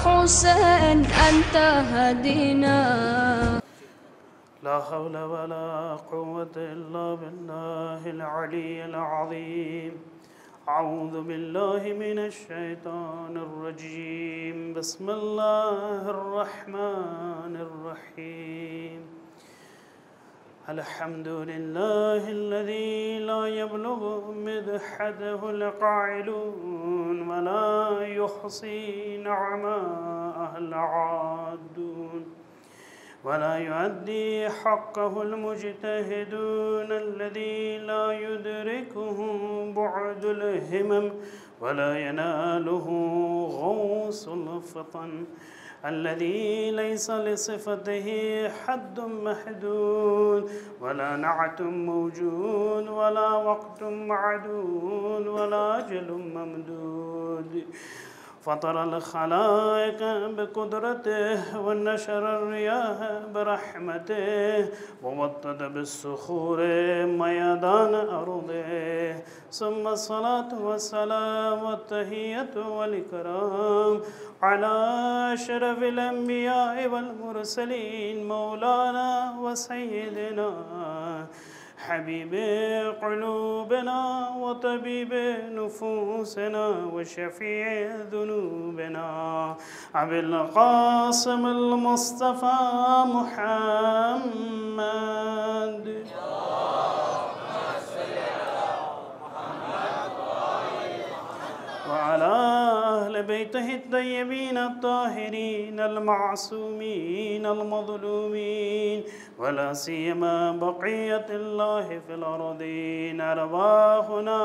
حسين أنت هدينا. لا حول ولا قوة إلا بالله العلي العظيم. أعوذ بالله من الشيطان الرجيم. بسم الله الرحمن الرحيم. الحمد لله الذي لا يبلغ مدحته القائلون ولا يحصي نعماءه العادون ولا يؤدي حقه المجتهدون الذي لا يدركه بعد الهمم ولا يناله غوص الفطن الذي ليس لصفته حد محدود ولا نعت موجود ولا وقت معدود ولا أجل ممدود. فطر الخلائق بقدرته ونشر الرياح برحمته ووطد بالصخور ميدان أرضه. ثم الصلاة والسلام والتحية والإكرام على أشرف الأنبياء والمرسلين مولانا وسيدنا حبيب قلوبنا وطبيب نفوسنا وشفيع ذنوبنا أبي القاسم المصطفى محمد. وعلى أهل بيته الطيبين الطاهرين المعصومين المظلومين ولا سيما بقية الله في الأرضين أرواحنا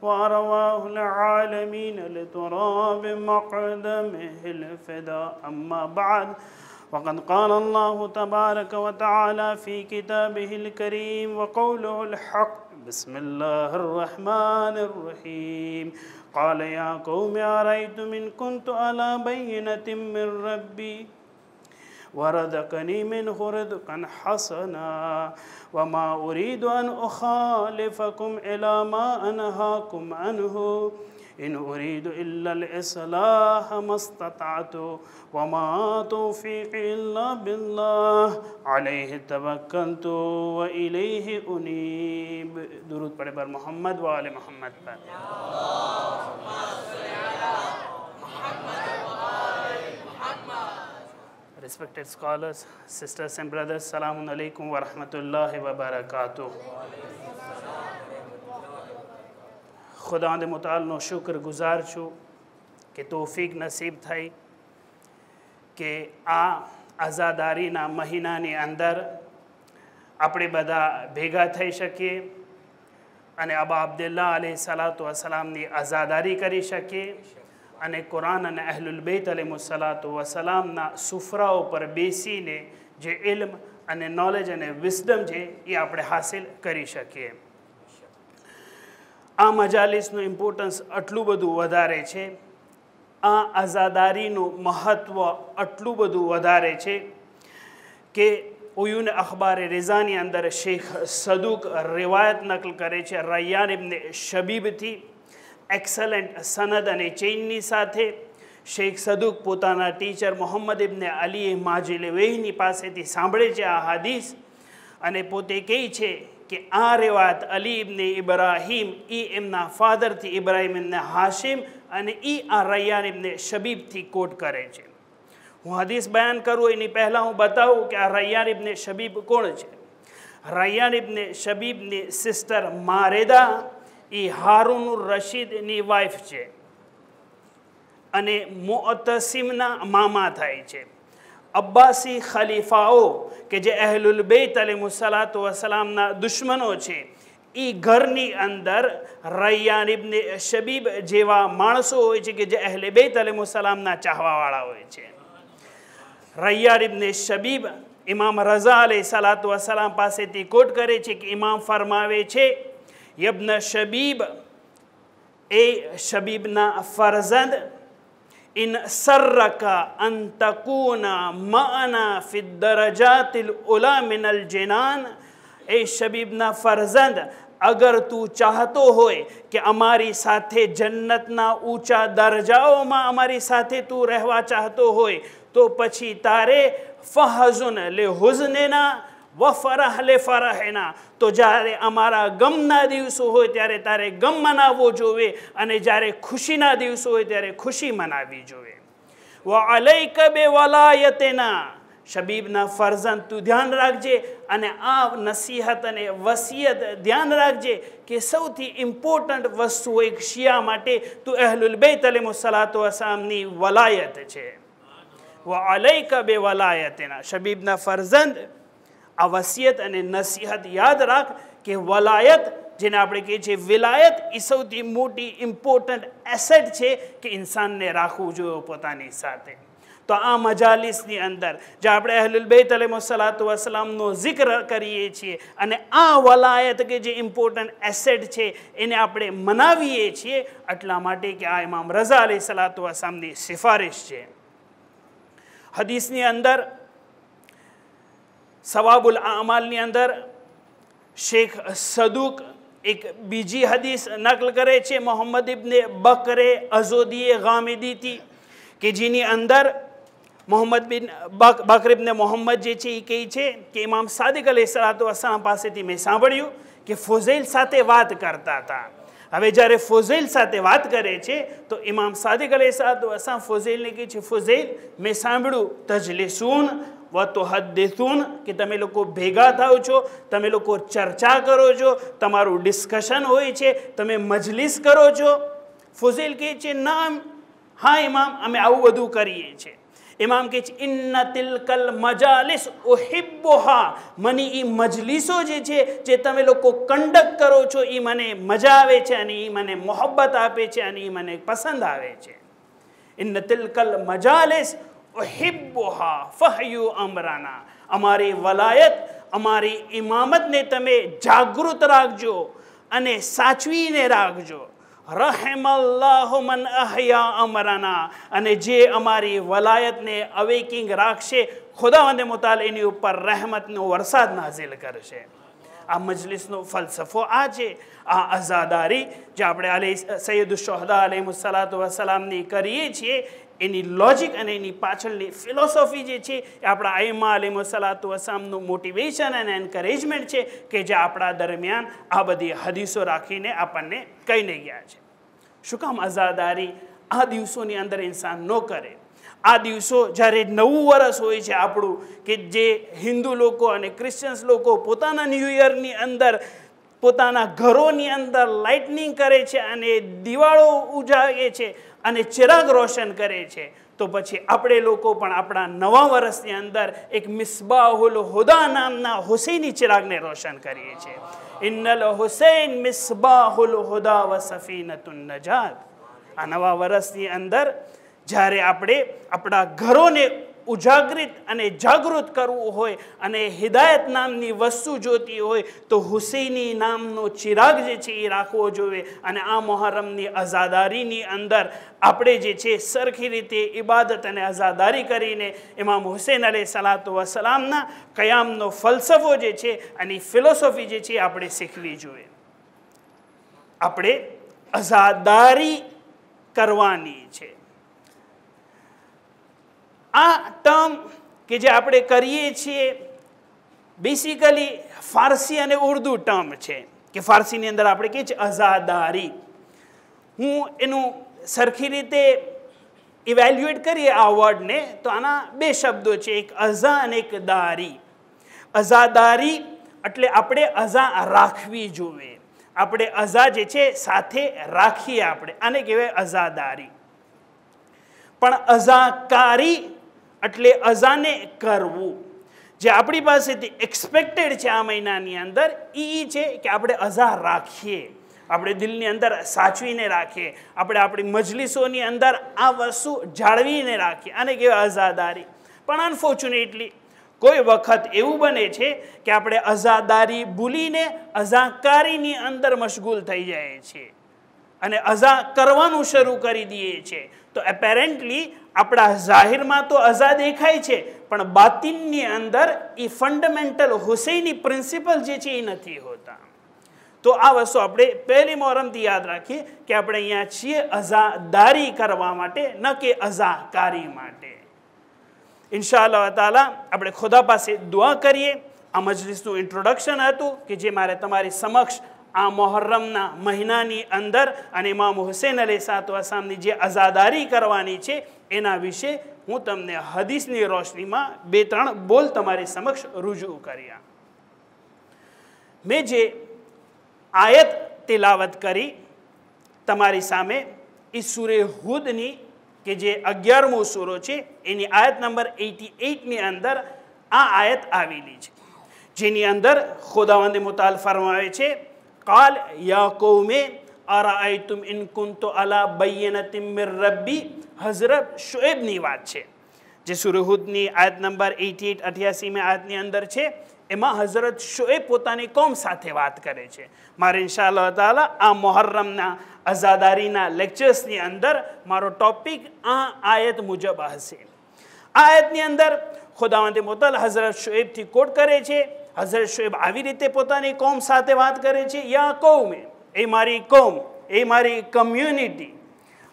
وأرواح العالمين لتراب مقدمه الفداء. أما بعد، وقد قال الله تبارك وتعالى في كتابه الكريم وقوله الحق: بسم الله الرحمن الرحيم. قال يا قوم أرأيتم إن كنت على بينة من ربي ورزقني منه رزقا حسنا وما أريد أن أخالفكم إلى ما أنهاكم عنه إن أريد إلا الإصلاح ما استطعت وما توفيقي إلا بالله عليه توكلت وإليه أنيب. درود पढ़े पर मोहम्मद व आले मोहम्मद पर। Respected scholars, sisters and brothers, Assalamu alaikum wa rahmatullahi wa barakatuh. खुदा मुतालनो शुक्र गुजार छूँ कि तौफीक नसीब थई कि आ आज़ादारीना महीनानी अंदर આપણે બધા ભેગા થઈ શકીએ અને અબા અબ્દુલ્લાહ અલૈહિ સલાતુ વસલામની આઝાદારી કરી શકીએ અને કુરાન અને અહલુલ બૈત અલૈહિ સલાતુ વસલામના સુફરાઓ પર બેસીને જે ઇલ્મ અને નોલેજ અને વિઝડમ છે એ આપણે હાસિલ કરી શકીએ. આ મજાલિસનું ઇમ્પોર્ટન્સ આટલું બધું વધારે છે, આ આઝાદારીનું મહત્ત્વ આટલું બધું વધારે છે કે उयून अखबार रिज़ानी अंदर शेख सदूक रिवायत नकल करे छे रैयान इब्ने शबीब थी एक्सलेंट सनद अने चेननी साथे शेख सदूक पोताना टीचर मोहम्मद इब्ने अली माजिलवेहनी पासेथी सांभळे छे आ हदीस अने पोते कहे छे कि आ रिवायत अली इब्ने इब्राहिम ई एमना फादर थी इब्राहिम इब्ने हाशिम अने ई आ रैयान इब्ने शबीब थी कोट करे छे. हूँ हदीस बयान करूँ एनी पहला हूँ बताऊँ कि आ रैयान इब्ने शबीब कोण छे. रैयान इब्ने शबीबनी सिस्टर मारेदा ई हारूनुर रशीदनी वाइफ छे अने मुअतसिमना मामा थाय छे. अब्बासी खलीफाओ के जे अहलुल बैत अलैहिस्सलातु वस्सलामना दुश्मनो छे ई घरनी अंदर रैयान इब्ने शबीब जेवा माणसो होय छे के जे अहले बैत अलैहिस्सलामना चाहवावाळा होय छे. रैयान इब्ने शबीब इमाम रज़ा अलैहिस्सलातु वस्सलाम पासेथी कोट करे छे कि इमाम फरमावे छे यब्न शबीब ए शबीबना फरजंद इन सर्रका अन तकूना मअना फिद दरजातिल उला मिनल जिनान એ શબીબના ફરઝંદ, અગર તું ચાહતો હોય કે અમારી સાથે જન્નતના ઊંચા દરજાઓમાં અમારી સાથે તું રહેવા ચાહતો હોય, તો પછી તારે ફહઝુન લે હુઝનેના વ ફરહ લે ફરહેના, તો જ્યારે અમારા ગમના દિવસો હોય ત્યારે તારે ગમ મનાવવો જોવે, અને જ્યારે ખુશીના દિવસો હોય ત્યારે ખુશી મનાવવી જોવે. વ અલૈક બે વલાયતેના, શબીબના ફરઝંદ તું ધ્યાન રાખજે, અને આ નસીહત અને વસિયત ધ્યાન રાખજે કે સૌથી ઇમ્પોર્ટન્ટ વસ્તુ એક શિયા માટે તું અહલુલ બેત અલૈહિસ્સલાતુ વસ્સલામની વલાયત છે. વ અલૈક બે વલાયતેના, શબીબના ફરઝંદ આ વસિયત અને નસીહત યાદ રાખ કે વલાયત, જેને આપણે કહીએ છીએ વિલાયત, એ સૌથી મોટી ઇમ્પોર્ટન્ટ એસેટ છે કે ઇન્સાનને રાખવું જોઈએ પોતાની સાથે. તો આ મજાલિસની અંદર જે આપણે અહલુલ બેત અલૈહિસ્સલાતુ વસ્સલામનો જિક્ર કરીએ છીએ, અને આ વલાયત કે જે ઇમ્પોર્ટન્ટ એસેટ છે એને આપણે મનાવીએ છીએ એટલા માટે કે આ ઇમામ રઝા અલૈહિસ્સલાતુ વસ્સલામની સિફારિશ છે. હદીસની અંદર સવાબુલ આમાલની અંદર શેખ સદુક એક બીજી હદીસ નકલ કરે છે મોહમ્મદ ઇબ્ને બકરે અઝોદીએ ગામિદીથી, કે જેની અંદર મોહમ્મદ બિન બકર ઇબ્ને મોહમ્મદ જે છે એ કહે છે કે ઇમામ સાદિક અલૈહિસ્સલાતુ વસ્સલામ પાસેથી મેં સાંભળ્યું કે ફુઝૈલ સાથે વાત કરતા હતા. હવે જ્યારે ફુઝૈલ સાથે વાત કરે છે તો ઇમામ સાદિક અલૈહિસ્સલાતુ વસ્સલામ ફુઝૈલને કહે છે, ફુઝૈલ મેં સાંભળ્યું તજલિસૂન વ તુહદ્દિસૂન, કે તમે લોકો ભેગા થાઓ છો, તમે લોકો ચર્ચા કરો છો, તમારું ડિસ્કશન હોય છે, તમે મજલિસ કરો છો. ફુઝૈલ કહે છે નામ, હા ઇમામ અમે આવું બધું કરીએ છીએ. ઇમામ કહે છે ઇન્ના તિલકલ મજાલિસ ઉહિબ્બુહા, મને એ મજલિસો જે છે જે તમે લોકો કંડક્ટ કરો છો એ મને મજા આવે છે, અને એ મને મોહબ્બત આપે છે, અને એ મને પસંદ આવે છે. ઇન્ના તિલકલ મજાલિસ ઉહિબ્બુહા ફહયુ અમરાના, અમારી વલાયત, અમારી ઇમામતને તમે જાગૃત રાખજો અને સાચવીને રાખજો. રહેમલ્લાહુ મન અહયા અમરાના, અને જે અમારી વલાયતને અવેકિંગ રાખશે, ખુદાવંદ મુતાલ એની ઉપર રહેમતનો વરસાદ નાઝિલ કરશે. આ મજલિસનો ફલસફો આ છે. આ અઝાદારી જે આપણે સૈયદ શુહદા અલૈહિસ્સલાતુ વસ્સલામની કરીએ છીએ, એની લોજિક અને એની પાછળની ફિલોસોફી જે છે એ આપણા આઈમા અલૈહિસ્સલાતુ વસ્સલામનું મોટિવેશન અને એન્કરેજમેન્ટ છે કે જે આપણા દરમિયાન આ બધી હદીસો રાખીને આપણને કહીને ગયા છે. શું કામ અઝાદારી આ દિવસોની અંદર ઇન્સાન ન કરે? આ દિવસો જ્યારે નવું વર્ષ હોય છે આપણું, કે જે હિન્દુ લોકો અને ક્રિશ્ચિયન્સ લોકો પોતાના ન્યૂ યરની અંદર પોતાના ઘરોની અંદર લાઇટનિંગ કરે છે અને દિવાળો ઉજાવે છે અને ચિરાગ રોશન કરે છે, તો પછી આપણે લોકો પણ આપણા નવા વર્ષની અંદર એક મિસબાહુલ હુદા નામના હુસૈની ચિરાગને રોશન કરીએ છીએ. ઇન્નલ હુસૈન મિસબાહુલ હુદા વ સફીનતુન નજાત. આ નવા વર્ષની અંદર જ્યારે આપણે આપણા ઘરોને ઉજાગૃત અને જાગૃત કરવું હોય અને હિદાયત નામની વસ્તુ જોતી હોય તો હુસૈની નામનો ચિરાગ જે છે એ રાખવો જોઈએ. અને આ મુહર્રમની અઝાદારીની અંદર આપણે જે છે સરખી રીતે ઇબાદત અને અઝાદારી કરીને ઇમામ હુસૈન અલૈહિસ્સલાતુ વસ્સલામના કયામનો ફલસફો જે છે અને ફિલોસોફી જે છે આપણે શીખવી જોઈએ. આપણે અઝાદારી કરવાની છે. આ ટર્મ કે જે આપણે કરીએ છીએ બેસિકલી ફારસી અને ઉર્દુ ટર્મ છે, કે ફારસીની અંદર આપણે કહીએ છીએ અઝાદારી. હું એનું સરખી રીતે ઇવેલ્યુએટ કરીએ આ વર્ડને તો આના બે શબ્દો છે, એક અઝા અને એક દારી. અઝાદારી એટલે આપણે અઝા રાખવી જોઈએ, આપણે અઝા જે છે સાથે રાખીએ આપણે, આને કહેવાય અઝાદારી. પણ અઝાકારી એટલે અઝાને કરવું, જે આપણી પાસેથી એક્સપેક્ટેડ છે આ મહિનાની અંદર એ છે કે આપણે અઝા રાખીએ, આપણે દિલની અંદર સાચવીને રાખીએ, આપણે આપણી મજલિસોની અંદર આ વસ્તુ જાળવીને રાખીએ, આને કહેવાય અઝાદારી. પણ અનફોર્ચ્યુનેટલી કોઈ વખત એવું બને છે કે આપણે અઝાદારી ભૂલીને અઝાકારીની અંદર મશગુલ થઈ જાય છે. અને અઝા કરવાનું શરૂ કરી દઈએ છીએ તો એપેરેન્ટલી આપણા જાહેરમાં તો અઝા દેખાય છે પણ બાતિનની અંદર એ ફંડામેન્ટલ હુસૈની પ્રિન્સિપલ જે છે એ નથી હોતા. તો આ વસ્તુ આપણે પહેલી મોહરમથી યાદ રાખીએ કે આપણે અહીંયા છીએ અઝાદારી કરવા માટે, ન કે અઝાકારી માટે. ઇન્શાઅલ્લાહ તાલા આપણે ખુદા પાસે દુઆ કરીએ. આ મજલિસનું ઇન્ટ્રોડક્શન હતું કે જે મારે તમારી સમક્ષ આ મોહર્રમના મહિનાની અંદર અને ઇમામ હુસૈન અલૈહિસ્સલામની જે અઝાદારી કરવાની છે એના વિશે હું તમને હદીસની રોશનીમાં 2-3 બોલ તમારી સમક્ષ રજૂ કર્યા. મેં જે આયત તિલાવત કરી તમારી સામે એ સૂરે હુદની કે જે 11મો સૂરો છે એની આયત નંબર 88ની અંદર આ આયત આવેલી છે, જેની અંદર ખુદાવંદ મુતાલ ફરમાવે છે કાલ યા કૌમે અરાઆયતુમ ઇન કુન્તુ અલા બય્યનતિમ મિર રબ્બી. હઝરત શુએબની વાત છે જે સૂરે હુદની આયત નંબર 88-88 આયતની અંદર છે. એમાં હઝરત શુએબ પોતાની કોમ સાથે વાત કરે છે. મારે ઇન્શાઅલ્લાહ તાલા આ મુહર્રમના અઝાદારીના લેક્ચર્સની અંદર મારો ટોપિક આ આયત મુજબ હશે. આ આયતની અંદર ખુદાવંદ મુતાલ હઝરત શુએબથી કોટ કરે છે. હઝરત શુએબ આવી રીતે પોતાની કોમ સાથે વાત કરે છે, યા કૌમે, એ મારી કોમ, એ મારી કમ્યુનિટી,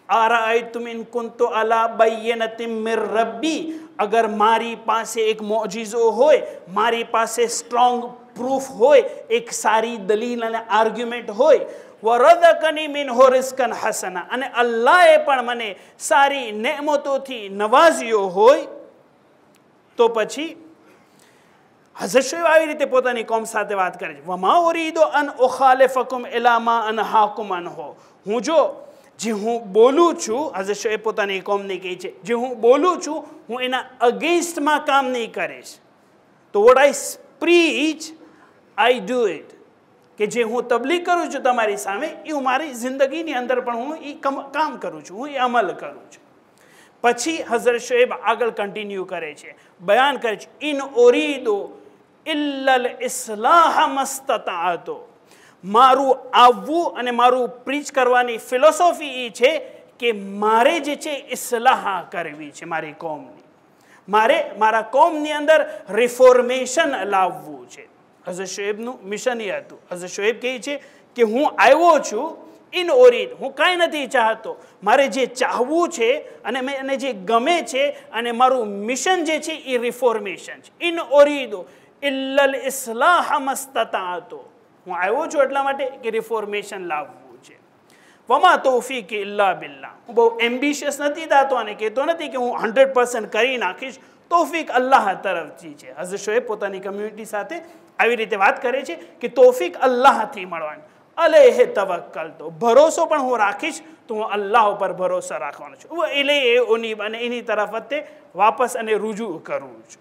અરાઆયતુમ ઇન કુન્તુ અલા બય્યનતિમ મિર રબ્બી, અગર મારી પાસે એક મોજીઝો હોય, મારી પાસે સ્ટ્રોંગ પ્રૂફ હોય, એક સારી દલીલ અને આર્ગ્યુમેન્ટ હોય, વરઝકની મિનહુ રિઝ્કન હસના, અને અલ્લાહે પણ મને સારી નેમતોથી નવાઝ્યો હોય, તો પછી હઝરત શુએબ આવી રીતે પોતાની કોમ સાથે વાત કરે છે. વમા ઉરીદુ અન ઉખાલિફકુમ ઇલા મા અનહાકુમ અનહુ. જે હું બોલું છું, હઝરત શુએબ પોતાની કોમને કહે છે, જે હું બોલું છું હું એના અગેન્સ્ટમાં કામ નહીં કરીશ. તો what I preach I do it. કે જે હું તબલીગ કરું છું તમારી સામે એ હું મારી જિંદગીની અંદર પણ હું એ કામ કરું છું, હું એ અમલ કરું છું. પછી હઝરત શુએબ આગળ કન્ટિન્યુ કરે છે, બયાન કરે છે, ઇન ઓરીદુ ઇલ્લલ ઇસ્લાહ મસ્તતાઅતુ. મારું આવવું અને મારું પ્રીચ કરવાની ફિલોસોફી એ છે કે મારે જે છે ઇસ્લાહ કરવી છે મારી કોમની. મારે મારા કોમની અંદર રિફોર્મેશન લાવવું છે. હઝરત શુએબનું મિશન એ હતું. હઝરત શુએબ કહે છે કે હું આવ્યો છું ઇન ઓરીદ, હું કાંઈ નથી ચાહતો, મારે જે ચાહવું છે અને મને જે ગમે છે અને મારું મિશન જે છે એ રિફોર્મેશન છે. ઇન ઓરીદુ ઇલ્લલ ઇસ્લાહ મસ્તતાઅતુ. હું આવ્યો છું એટલા માટે કે રિફોર્મેશન લાવવું છે. વમા તૌફીક ઇલ્લા બિલ્લાહ. હું બહુ એમ્બિશિયસ નથી થતો અને કહેતો નથી કે હું 100% કરી નાખીશ. તૌફીક અલ્લાહ તરફથી છે. હઝરત શુએબ પોતાની કમ્યુનિટી સાથે આવી રીતે વાત કરે છે કે તૌફીક અલ્લાહથી મળવાની. અલૈહિ તવક્કલતુ. ભરોસો પણ હું રાખીશ તો હું અલ્લાહ ઉપર ભરોસો રાખવાનો છું. ઇલૈહિ ઉનીબ, અને એની તરફ વાપસ અને રુજુ કરું છું.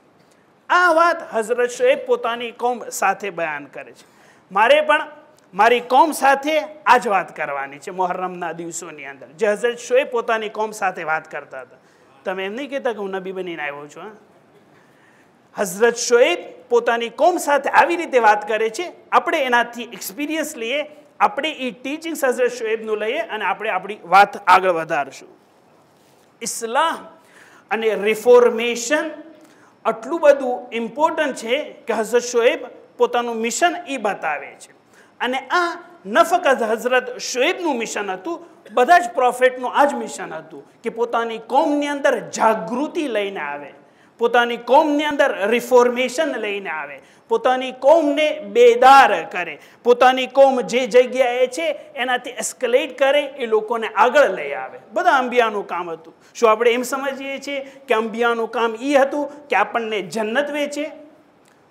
આ વાત હઝરત શુએબ પોતાની કોમ સાથે બયાન કરે છે. મારે પણ મારી કોમ સાથે આ જ વાત કરવાની છે મુહર્રમના દિવસોની અંદર, જે હઝરત શુએબ પોતાની કોમ સાથે વાત કરતા હતા. તમે એમ નહીં કહેતા કે હું નબી બનીને આવ્યો છું. હઝરત શુએબ પોતાની કોમ સાથે આવી રીતે વાત કરે છે. આપણે એનાથી એક્સપિરિયન્સ લઈએ, આપણે એ ટીચિંગ્સ હઝરત શુએબનું લઈએ અને આપણે આપણી વાત આગળ વધારશું. ઇસ્લાહ અને રિફોર્મેશન આટલું બધું ઇમ્પોર્ટન્ટ છે કે હઝરત શુએબ પોતાનું મિશન એ બતાવે છે. અને આ ન ફક્ત હઝરત શુએબનું મિશન હતું, બધા જ પ્રોફેટનું આ જ મિશન હતું કે પોતાની કોમની અંદર જાગૃતિ લઈને આવે, પોતાની કોમની અંદર રિફોર્મેશન લઈને આવે, પોતાની કોમને બેદાર કરે, પોતાની કોમ જે જગ્યાએ છે એનાથી એસ્કેલેટ કરે, એ લોકોને આગળ લઈ આવે. બધા અંબિયાનું કામ હતું. શું આપણે એમ સમજીએ છીએ કે અંબિયાનું કામ એ હતું કે આપણને જન્નત વેચે?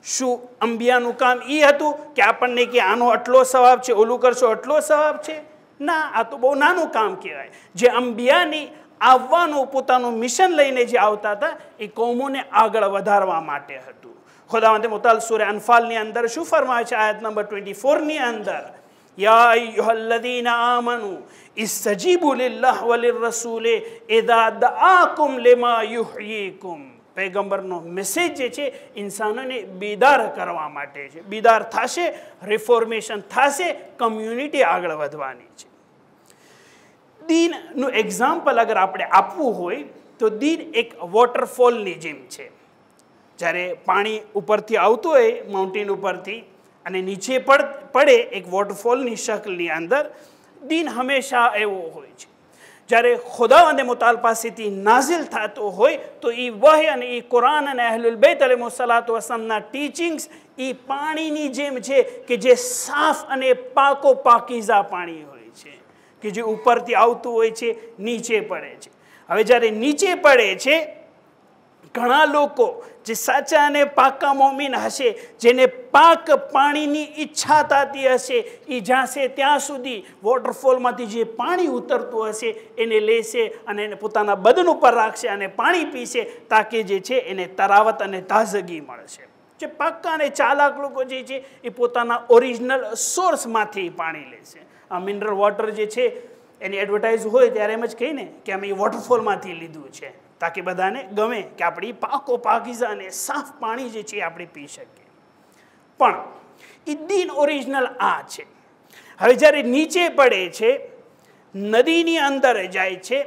શું અંબિયાનું કામ એ હતું કે આપણને કે આનો આટલો સવાબ છે, ઓલું કરશો આટલો સવાબ છે? ના, આ તો બહુ નાનું કામ કહેવાય. જે અંબિયાની આવવાનું પોતાનું મિશન લઈને જે આવતા હતા એ કોમોને આગળ વધારવા માટે હતું. ખુદાવંદ મુતાલ સૂરે અનફાલની અંદર શું ફરમાવે છે આયત નંબર 24ની અંદર, યા અય્યુહલ્લઝીના આમનુ ઇસ્તજીબુ લિલ્લાહ વલિર્રસૂલે ઇઝા દઆકુમ લિમા યુહયીકુમ. પૈગંબરનો મેસેજ જે છે ઇન્સાનોને બેદાર કરવા માટે છે. બેદાર થશે, રિફોર્મેશન થશે, કમ્યુનિટી આગળ વધવાની છે. દીનનું એક્ઝામ્પલ અગર આપણે આપવું હોય તો દીન એક વોટરફોલની જેમ છે. જ્યારે પાણી ઉપરથી આવતું હોય માઉન્ટેન ઉપરથી અને નીચે પડે એક વોટરફોલની શક્લની અંદર, દીન હંમેશા એવો હોય છે. જ્યારે ખુદાવંદ મુતાલ પાસેથી નાઝિલ થતો હોય તો એ વહી અને એ કુરાન અને અહલુલ બેત અલૈહિસ્સલાતુ વસ્સલામના ટીચિંગ્સ એ પાણીની જેમ છે કે જે સાફ અને પાકો પાકીઝા પાણી હોય છે, કે જે ઉપરથી આવતું હોય છે, નીચે પડે છે. હવે જ્યારે નીચે પડે છે, ઘણા લોકો જે સાચા અને પાકા મોમીન હશે, જેને પાક પાણીની ઈચ્છા થતી હશે, એ જાશે ત્યાં સુધી વોટરફોલમાંથી જે પાણી ઉતરતું હશે એને લેશે અને એને પોતાના બદન ઉપર રાખશે અને પાણી પીશે, તાકે જે છે એને તરાવત અને તાજગી મળશે. જે પાક્કા અને ચાલાક લોકો જે છે એ પોતાના ઓરિજિનલ સોર્સમાંથી પાણી લેશે. આ મિનરલ વોટર જે છે એની એડવર્ટાઇઝ હોય ત્યારે એમ જ કહીને કે અમે એ વોટરફોલમાંથી લીધું છે, તાકે બધાને ગમે કે આપણી પાકો પાકીઝા અને સાફ પાણી જે છે આપણે પી શકીએ. પણ એ દીન ઓરિજિનલ આ છે. હવે જ્યારે નીચે પડે છે, નદીની અંદર જાય છે,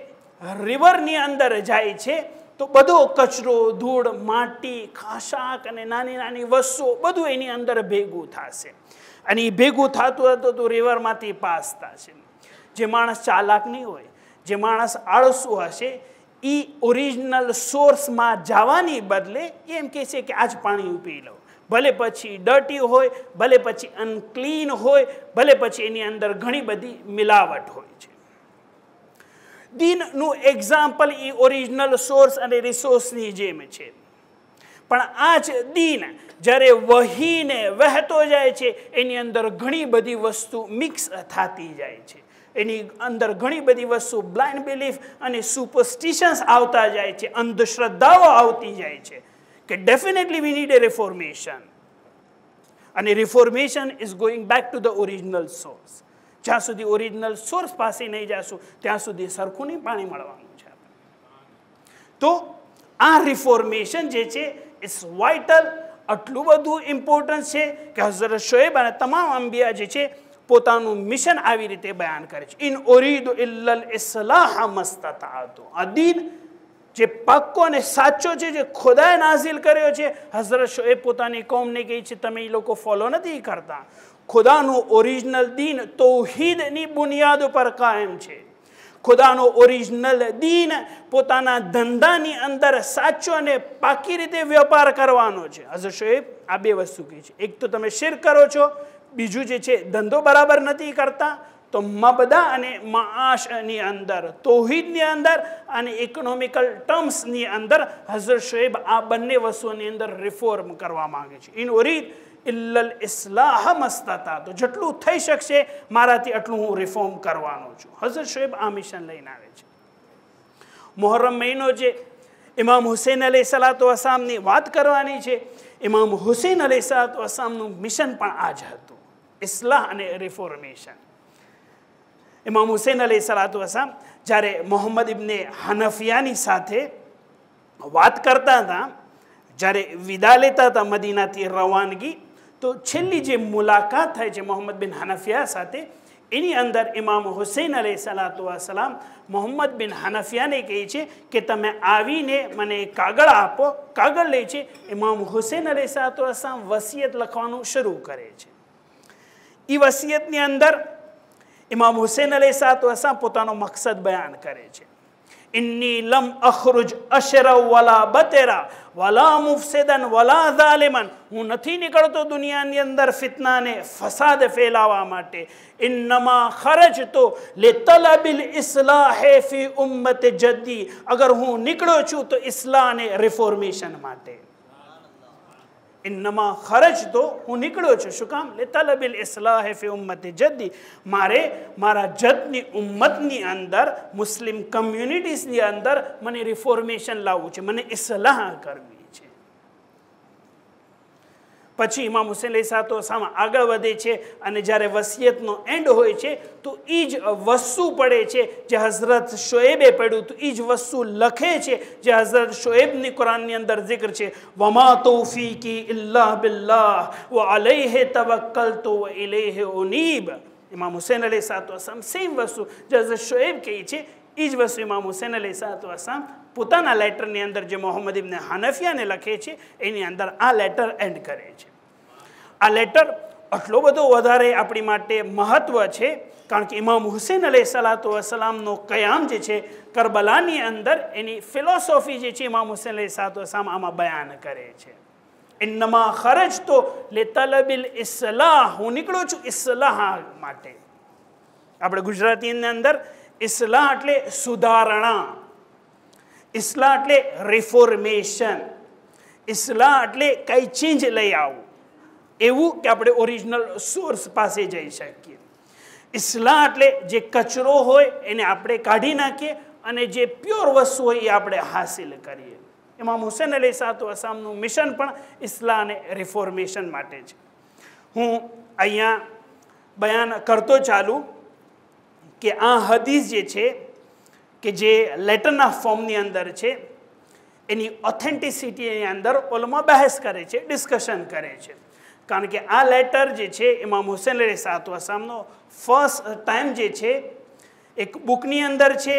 રિવરની અંદર જાય છે, તો બધો કચરો, ધૂળ, માટી, ખાશાક અને નાની નાની વસ્તુઓ બધું એની અંદર ભેગું થશે અને એ ભેગું થતું હતું તો રિવરમાંથી પાસ થશે. જે માણસ ચાલાક નહીં હોય, જે માણસ આળસુ હશે, એ ઓરિજિનલ સોર્સમાં જવાની બદલે એમ કહે છે કે આજ પાણી પી લો, ભલે પછી ડર્ટી હોય, ભલે પછી અનક્લીન હોય, ભલે પછી એની અંદર ઘણી બધી મિલાવટ હોય છે. દીનનું એક્ઝામ્પલ એ ઓરિજિનલ સોર્સ અને રિસોર્સની જેમ છે. પણ આ જ દીન જ્યારે વહીને વહેતો જાય છે, એની અંદર ઘણી બધી વસ્તુ મિક્સ થતી જાય છે. એની અંદર ઘણી બધી વસ્તુ બ્લાઇન્ડ બિલીફ અને સુપરસ્ટિશન્સ આવતા જાય છે, અંધશ્રદ્ધાઓ આવતી જાય છે કે definitely we need a reformation. અને reformation is going back to the original source. જ્યાં સુધી ઓરિજિનલ સોર્સ પાસે નહીં જશું ત્યાં સુધી સરખું નહીં પાણી મળવાનું છે. તો આ રિફોર્મેશન જે છે ઇટ્સ વાઇટલ. આટલું બધું ઇમ્પોર્ટન્સ છે કે હઝરત શોએબ અને તમામ અંબિયા જે છે પોતાનું મિશન આવી રીતે બયાન કરે છે. ઇન ઉરીદુ ઇલ્લલ ઇસ્લાહ મસ્તતાઅતુ. આ દીન જે પાક્કો અને સાચો છે, જે ખુદાએ નાઝિલ કર્યો છે, હઝરત શોએબ પોતાની કોમને કહે છે તમે એ લોકો ફોલો નથી કરતા. ખુદાનું ઓરિજિનલ દીન તૌહીદની બુનિયાદ ઉપર કાયમ છે. ખુદાનો ઓરિજિનલ દીન પોતાના ધંધાની અંદર સાચો અને પાકી રીતે વેપાર કરવાનો છે. હઝરત શોએબ આ બે વસ્તુ કહે છે, એક તો તમે શિરક કરો છો, બીજું જે છે ધંધો બરાબર નથી કરતા. તો મબદા અને માશની અંદર, તૌહીદની અંદર અને ઇકોનોમિકલ ટર્મ્સની અંદર હઝરત શોએબ આ બંને વસ્તુઓની અંદર રિફોર્મ કરવા માંગે છે. ઇન ઉરીદ ઇલ્લલ ઇસ્લાહ મસ્તતાઅતુ. જેટલું થઈ શકશે મારાથી એટલું હું રિફોર્મ કરવાનો છું. હઝરત શોએબ આ મિશન લઈને આવે છે. મુહર્રમ મહિનો જે ઇમામ હુસૈન અલૈહિસ્સલાતુ વસ્સલામની વાત કરવાની છે, ઇમામ હુસૈન અલૈહિસ્સલાતુ વસ્સલામનું મિશન પણ આ જ હતું, ઇસ્લાહ અને રિફોર્મેશન. ઇમામ હુસૈન અલૈહિસ્સલાતુ વસ્સલામ જ્યારે મોહમ્મદ ઇબ્ને હનફિયાની સાથે વાત કરતા હતા, જ્યારે વિદા લેતા હતા મદીનાથી રવાનગી, તો છેલ્લી જે મુલાકાત થાય છે મોહમ્મદ બિન હનફિયા સાથે, એની અંદર ઇમામ હુસૈન અલૈહિસ્સલાતુ વસ્સલામ મોહમ્મદ બિન હનફિયાને કહે છે કે તમે આવીને મને કાગળ આપો. કાગળ લે છે. ઇમામ હુસૈન અલૈહિસ્સલાતુ વસ્સલામ વસિયત લખવાનું શરૂ કરે છે. એ વસિયતની અંદર ઇમામ હુસૈન અલૈહિસ્સલાતુ વસ્સલામ પોતાનો મકસદ બયાન કરે છે. ઇન્ની લમ અખરુજ અશરા વલા બતરા વલા મુફસિદન વલા ઝાલિમન. હું નથી નીકળતો દુનિયાની અંદર ફિતનાને, ફસાદ ફેલાવવા માટે. ઇન્નમા ખરજતો લિતલબિલ ઇસ્લાહ ફી ઉમ્મત જદ્દી. અગર હું નીકળ્યો છું તો ઇસ્લાહ અને રિફોર્મેશન માટે. ઇન્નમા ખરજતો, હું નીકળ્યો છું શું કામ? લિતલબિલ ઇસ્લાહ ફી ઉમ્મત જદ્દી. મારે મારા જદની ઉમ્મતની અંદર, મુસ્લિમ કમ્યુનિટીઝની અંદર મને રિફોર્મેશન લાવવું છે, મને ઇસ્લાહ કરવી છે. પછી ઇમામ હુસૈન અલૈહિસ્સલાતુ વસ્સલામ આગળ વધે છે અને જ્યારે વસિયતનો એન્ડ હોય છે તો એ જ વસ્તુ પડે છે જે હઝરત શોએબે પડ્યું હતું, એ જ વસ્તુ લખે છે જે હઝરત શોએબની કુરાનની અંદર જિક્ર છે, વમા તૌફીકી ઇલ્લા બિલ્લાહ વ અલૈહિ તવક્કલતુ વ ઇલૈહિ ઉનીબ. ઇમામ હુસૈન અલૈહિસ્સલામ સેમ વસ્તુ જે શોએબ કહે છે એ જ વસ્તુ ઇમામ હુસૈન અલૈહિસ્સલામ પોતાના લેટરની અંદર જે મોહમ્મદ ઇબ્ન હનફિયાને લખે છે એની અંદર આ લેટર એન્ડ કરે છે. આ લેટર આટલો બધો વધારે આપણી માટે મહત્ત્વ છે કારણ કે ઇમામ હુસૈન અલૈહિસ્સલામનો કયામ જે છે કરબલાની અંદર એની ફિલોસોફી જે છે ઇમામ હુસૈન અલૈહિસ્સલામ આમાં બયાન કરે છે. ઇન્નમાં ખરજતો લિતલબિલ ઇસ્લાહ, હું નીકળું છું ઇસ્લાહ માટે. આપણે ગુજરાતીની અંદર ઇસ્લાહ એટલે સુધારણા, ઇસ્લાહ એટલે રિફોર્મેશન, ઇસ્લાહ એટલે કંઈ ચેન્જ લઈ આવવું, એવું કે આપણે ઓરિજિનલ સોર્સ પાસે જઈ શકીએ. ઇસ્લાહ એટલે જે કચરો હોય એને આપણે કાઢી નાખીએ અને જે પ્યોર વસ્તુ હોય એ આપણે હાસિલ કરીએ. ઇમામ હુસૈન અલૈહિસ્સલામનું મિશન પણ ઇસ્લાહ અને રિફોર્મેશન માટે છે. હું અહીંયા બયાન કરતો ચાલુ કે આ હદીસ જે છે કે જે લેટરના ફોર્મની અંદર છે એની ઓથેન્ટિસિટીની અંદર ઓલમાં બહેસ કરે છે, ડિસ્કશન કરે છે. કારણ કે આ લેટર જે છે ઇમામ હુસૈન અલૈહિસ્સલામનો ફર્સ્ટ ટાઈમ જે છે એક બુકની અંદર છે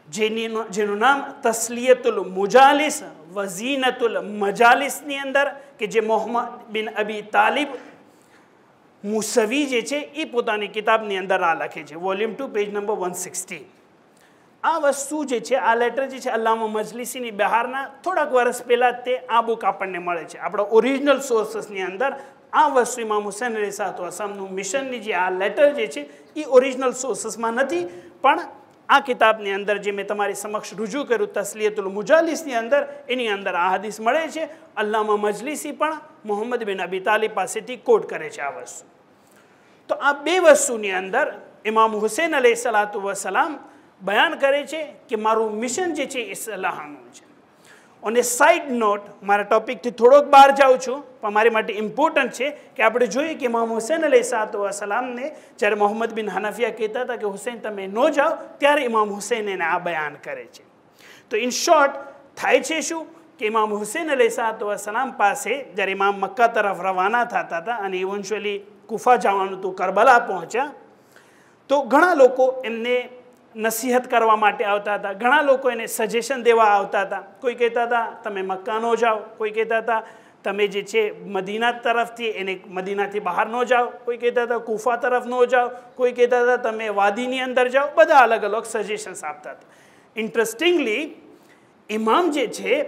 જેનું નામ તસ્લિયતુલ મુજાલિસ વઝીનતુલ મજાલિસની અંદર કે જે મોહમ્મદ બિન અબી તાલિબ મુસવી જે છે એ પોતાની કિતાબની અંદર આ લખે છે, વોલ્યુમ 2 પેજ નંબર 160. આ વસ્તુ જે છે આ લેટર જે છે અલ્લામા મજલિસીની બહારના થોડાક વર્ષ પહેલાં તે આ બુક આપણને મળે છે. આપણા ઓરિજિનલ સોર્સસની અંદર આ વસ્તુ ઇમામ હુસૈન અલૈહિસ્સલામનું મિશનની જે આ લેટર જે છે એ ઓરિજિનલ સોર્સસમાં નથી, પણ આ કિતાબની અંદર જે મેં તમારી સમક્ષ રજૂ કર્યું તસ્લિયતુલ મુજાલિસની અંદર એની અંદર આ હદીસ મળે છે. અલ્લામા મજલિસી પણ મોહમ્મદ બિન અબી તાલિબ પાસેથી કોટ કરે છે આ વસ્તુ. તો આ બે વસ્તુની અંદર ઇમામ હુસૈન અલૈહિસ્સલામ બયાન કરે છે કે મારું મિશન જે છે ઇસ્લાહનું છે. અને સાઇડ નોટ, મારા ટોપિકથી થોડોક બહાર જાઉં છું પણ મારી માટે ઇમ્પોર્ટન્ટ છે કે આપણે જોઈએ કે ઇમામ હુસૈન અલૈહિસ્સલામને જ્યારે મોહમ્મદ બિન હનફિયા કહેતા હતા કે હુસૈન તમે ન જાઓ, ત્યારે ઇમામ હુસૈન એને આ બયાન કરે છે. તો ઇન શોર્ટ થાય છે શું કે ઇમામ હુસૈન અલૈહિસ્સલામ પાસે જ્યારે ઇમામ મક્કા તરફ રવાના થતા હતા અને ઇવેન્ચ્યુઅલી કુફા જવાનું હતું, કરબલા પહોંચ્યા, તો ઘણા લોકો એમને નસીહત કરવા માટે આવતા હતા, ઘણા લોકો એને સજેશન દેવા આવતા હતા. કોઈ કહેતા હતા તમે મક્કા ન જાઓ, કોઈ કહેતા હતા તમે જે છે મદીના તરફથી એને મદીનાથી બહાર ન જાઓ, કોઈ કહેતા હતા કુફા તરફ ન જાઓ, કોઈ કહેતા હતા તમે વાદીની અંદર જાઓ. બધા અલગ અલગ સજેશન્સ આપતા હતા. ઇન્ટરેસ્ટિંગલી ઇમામ જે છે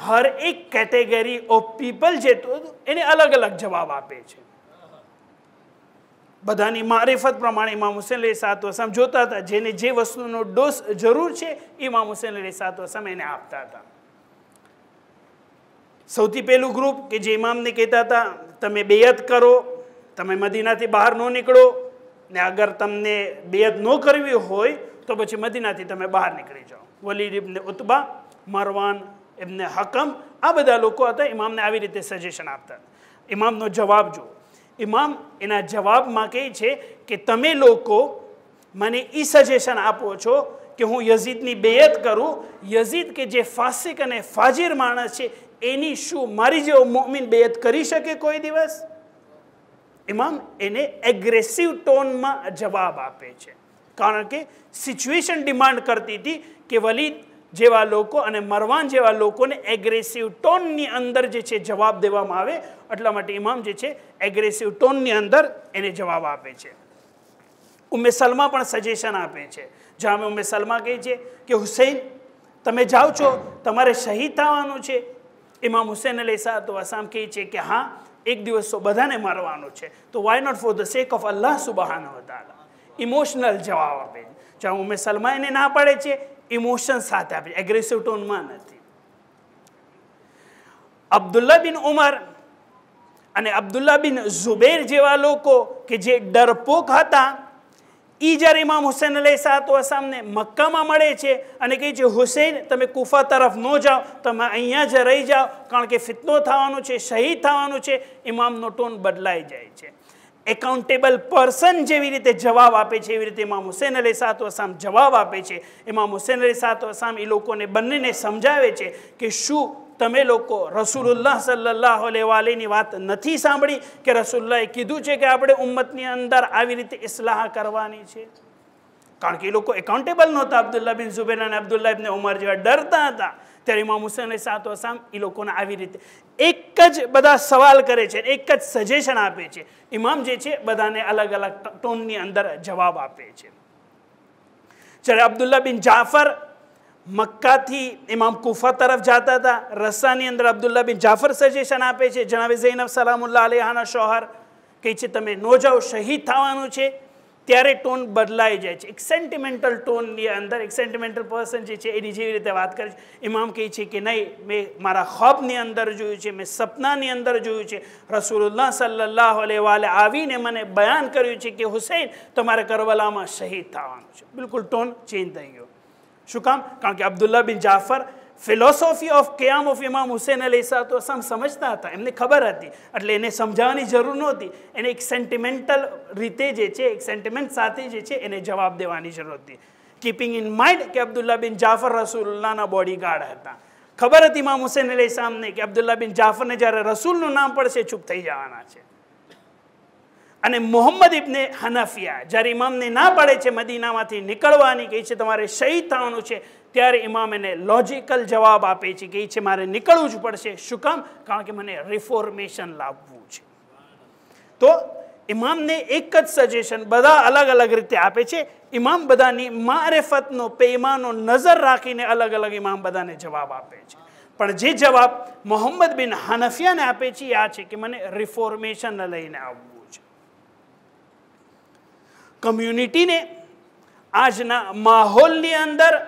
હર એક કેટેગરી ઓફ પીપલ જે એને અલગ અલગ જવાબ આપે છે. બધાની મારિફત પ્રમાણે ઇમામ હુસૈન અલૈહિસ્સલામ જોતા હતા, જેને જે વસ્તુનો ડોઝ જરૂર છે ઇમામ હુસૈન અલૈહિસ્સલામ એને આપતા હતા. સૌથી પહેલું ગ્રુપ કે જે ઇમામને કહેતા હતા તમે બેયત કરો, તમે મદીનાથી બહાર ન નીકળો, ને અગર તમને બેયત ન કરવી હોય તો પછી મદીનાથી તમે બહાર નીકળી જાઓ. વલીદ ઇબ્ન ઉતબા, મરવાન ઇબ્ન હકમ, આ બધા લોકો હતા ઇમામને આવી રીતે સજેશન આપતા. ઇમામનો જવાબ જુઓ. ઇમામ એના જવાબમાં કહે છે કે તમે લોકો મને એ સજેશન આપો છો કે હું યઝીદની બેયત કરું. યઝીદ કે જે ફાસિક અને ફાજિર માણસ છે એની શું મારી જેવો મોમિન બેયત કરી શકે કોઈ દિવસ? ઇમામ એને એગ્રેસિવ ટોનમાં જવાબ આપે છે કારણ કે સિચ્યુએશન ડિમાન્ડ કરતી હતી કે વલીદ જેવા લોકો અને મરવાન જેવા લોકોને એગ્રેસિવ ટોનની અંદર જે છે જવાબ દેવામાં આવે. એટલા માટે ઇમામ જે છે એગ્રેસિવ ટોનની અંદર એને જવાબ આપે છે. ઉમ્મે સલમા પણ સજેશન આપે છે, જ્યાં ઉમ્મે સલમા કહે છે કે હુસૈન તમે જાઓ છો, તમારે શહીદ થવાનું છે. ઇમામ હુસૈન અલૈહિસ્સલામ કહે છે કે હા, એક દિવસ તો બધાને મારવાનું છે, તો why not for the sake of અલ્લાહ સુબહાનહુ વ તઆલા. ઇમોશનલ જવાબ આપે છે. જ્યાં ઉમ્મે સલમા એને ના પાડે છે ઇમોશન સાથે આપે, એગ્રેસિવ ટોનમાં નથી. અબ્દુલ્લા બિન ઉમર અને અબ્દુલ્લા બિન ઝુબૈર જેવા લોકો કે જે ડરપોક હતા, એ જ્યારે ઇમામ હુસૈન અલૈહિસ્સલામને મક્કામાં મળે છે અને કહે છે હુસૈન તમે કુફા તરફ ન જાઓ, તમે અહીંયા જ રહી જાઓ કારણ કે ફિતનો થવાનું છે, શહીદ થવાનું છે. ઇમામનો ટોન બદલાઈ જાય છે. એકાઉન્ટેબલ પર્સન જેવી રીતે જવાબ આપે છે એવી રીતે ઇમામ હુસૈન અલૈહિસ્સલામ જવાબ આપે છે. ઇમામ હુસૈન અલૈહિસ્સલામ એ લોકોને બંનેને સમજાવે છે કે શું તમે લોકો રસૂલુલ્લાહ સલ્લલ્લાહુ અલૈહિ વસલ્લમની વાત નથી સાંભળી કે રસૂલુલ્લાહે કીધું છે કે આપણે ઉમ્મતની અંદર આવી રીતે ઇસ્લાહ કરવાની છે? કારણ કે એ લોકો એકાઉન્ટેબલ નહોતા. અબ્દુલ્લાહ બિન ઝુબૈર અને અબ્દુલ્લાહ ઇબ્ન ઉમર જેવા ડરતા હતા. ત્યારે ઇમામ હુસૈન અલૈહિસ્સલામ એ લોકોને આવી રીતે એક જ બધા સવાલ કરે છે, એક જ સજેશન આપે છે. ઇમામ જે છે બધાને અલગ અલગ ટોનની અંદર જવાબ આપે છે. જ્યારે અબ્દુલ્લાહ બિન જાફર મક્કાથી ઇમામ કુફા તરફ જતા હતા, રસ્તાની અંદર અબ્દુલ્લાહ બિન જાફર સજેશન આપે છે. જનાબે ઝૈનબ સલામુલ્લાહ અલૈહાના શોહર કહે છે તમે નો જાઓ, શહીદ થવાનું છે. ત્યારે ટોન બદલાઈ જાય છે. એક સેન્ટિમેન્ટલ ટોનની અંદર એક સેન્ટિમેન્ટલ પર્સન જે છે એની જેવી રીતે વાત કરે છે. ઇમામ કહે છે કે નહીં, મેં મારા ખ્વાબની અંદર જોયું છે, મેં સપનાની અંદર જોયું છે. રસૂલુલ્લાહ સલ્લલ્લાહુ અલૈહિ વસલ્લમ આવીને મને બયાન કર્યું છે કે હુસૈન તમારે કરબલામાં શહીદ થવાનું છે. બિલકુલ ટોન ચેન્જ થઈ ગયો. શું કામ? કારણ કે અબ્દુલ્લાહ બિન જાફર ફિલોસોફી ઓફ ક્યામ ઓફ ઇમામ હુસૈન અલૈહિસ્સલામ સમજતા હતા, એમને ખબર હતી, એટલે એને સમજાવવાની જરૂર નહોતી. એને એક સેન્ટિમેન્ટલ રીતે જે છે, એક સેન્ટિમેન્ટ સાથે જે છે એને જવાબ દેવાની જરૂર હતી. કીપિંગ ઇન માઇન્ડ કે અબ્દુલ્લાહ બિન જાફર રસૂલુલ્લાહના બોડીગાર્ડ હતા. ખબર હતી ઇમામ હુસૈન અલૈહિસ્સલામને કે અબ્દુલ્લાહ બિન જાફરને જ્યારે રસૂલનું નામ પડશે ચૂપ થઈ જવાના છે. અને મોહમ્મદ ઇબ્ને હનફિયા જ્યારે ઇમામને ના પડે છે મદીનામાંથી નીકળવાની, કહે છે તમારે શહીદ થવાનું છે, ત્યારે ઇમામ એને લોજિકલ જવાબ આપે છે કે છે મારે નીકળવું જ પડશે. શું કામ? કારણ કે મને રિફોર્મેશન લાવવું છે. તો ઇમામને એક જ સજેશન બધા અલગ અલગ રીતે આપે છે. ઇમામ બધાની મારિફતનો પૈમાનો નજર રાખીને અલગ અલગ ઇમામ બધાને જવાબ આપે છે. પણ જે જવાબ મોહમ્મદ બિન હનફિયાને આપે છે આ છે કે મને રિફોર્મેશન લઈને આવવું છે. કમ્યુનિટીને આજના માહોલની અંદર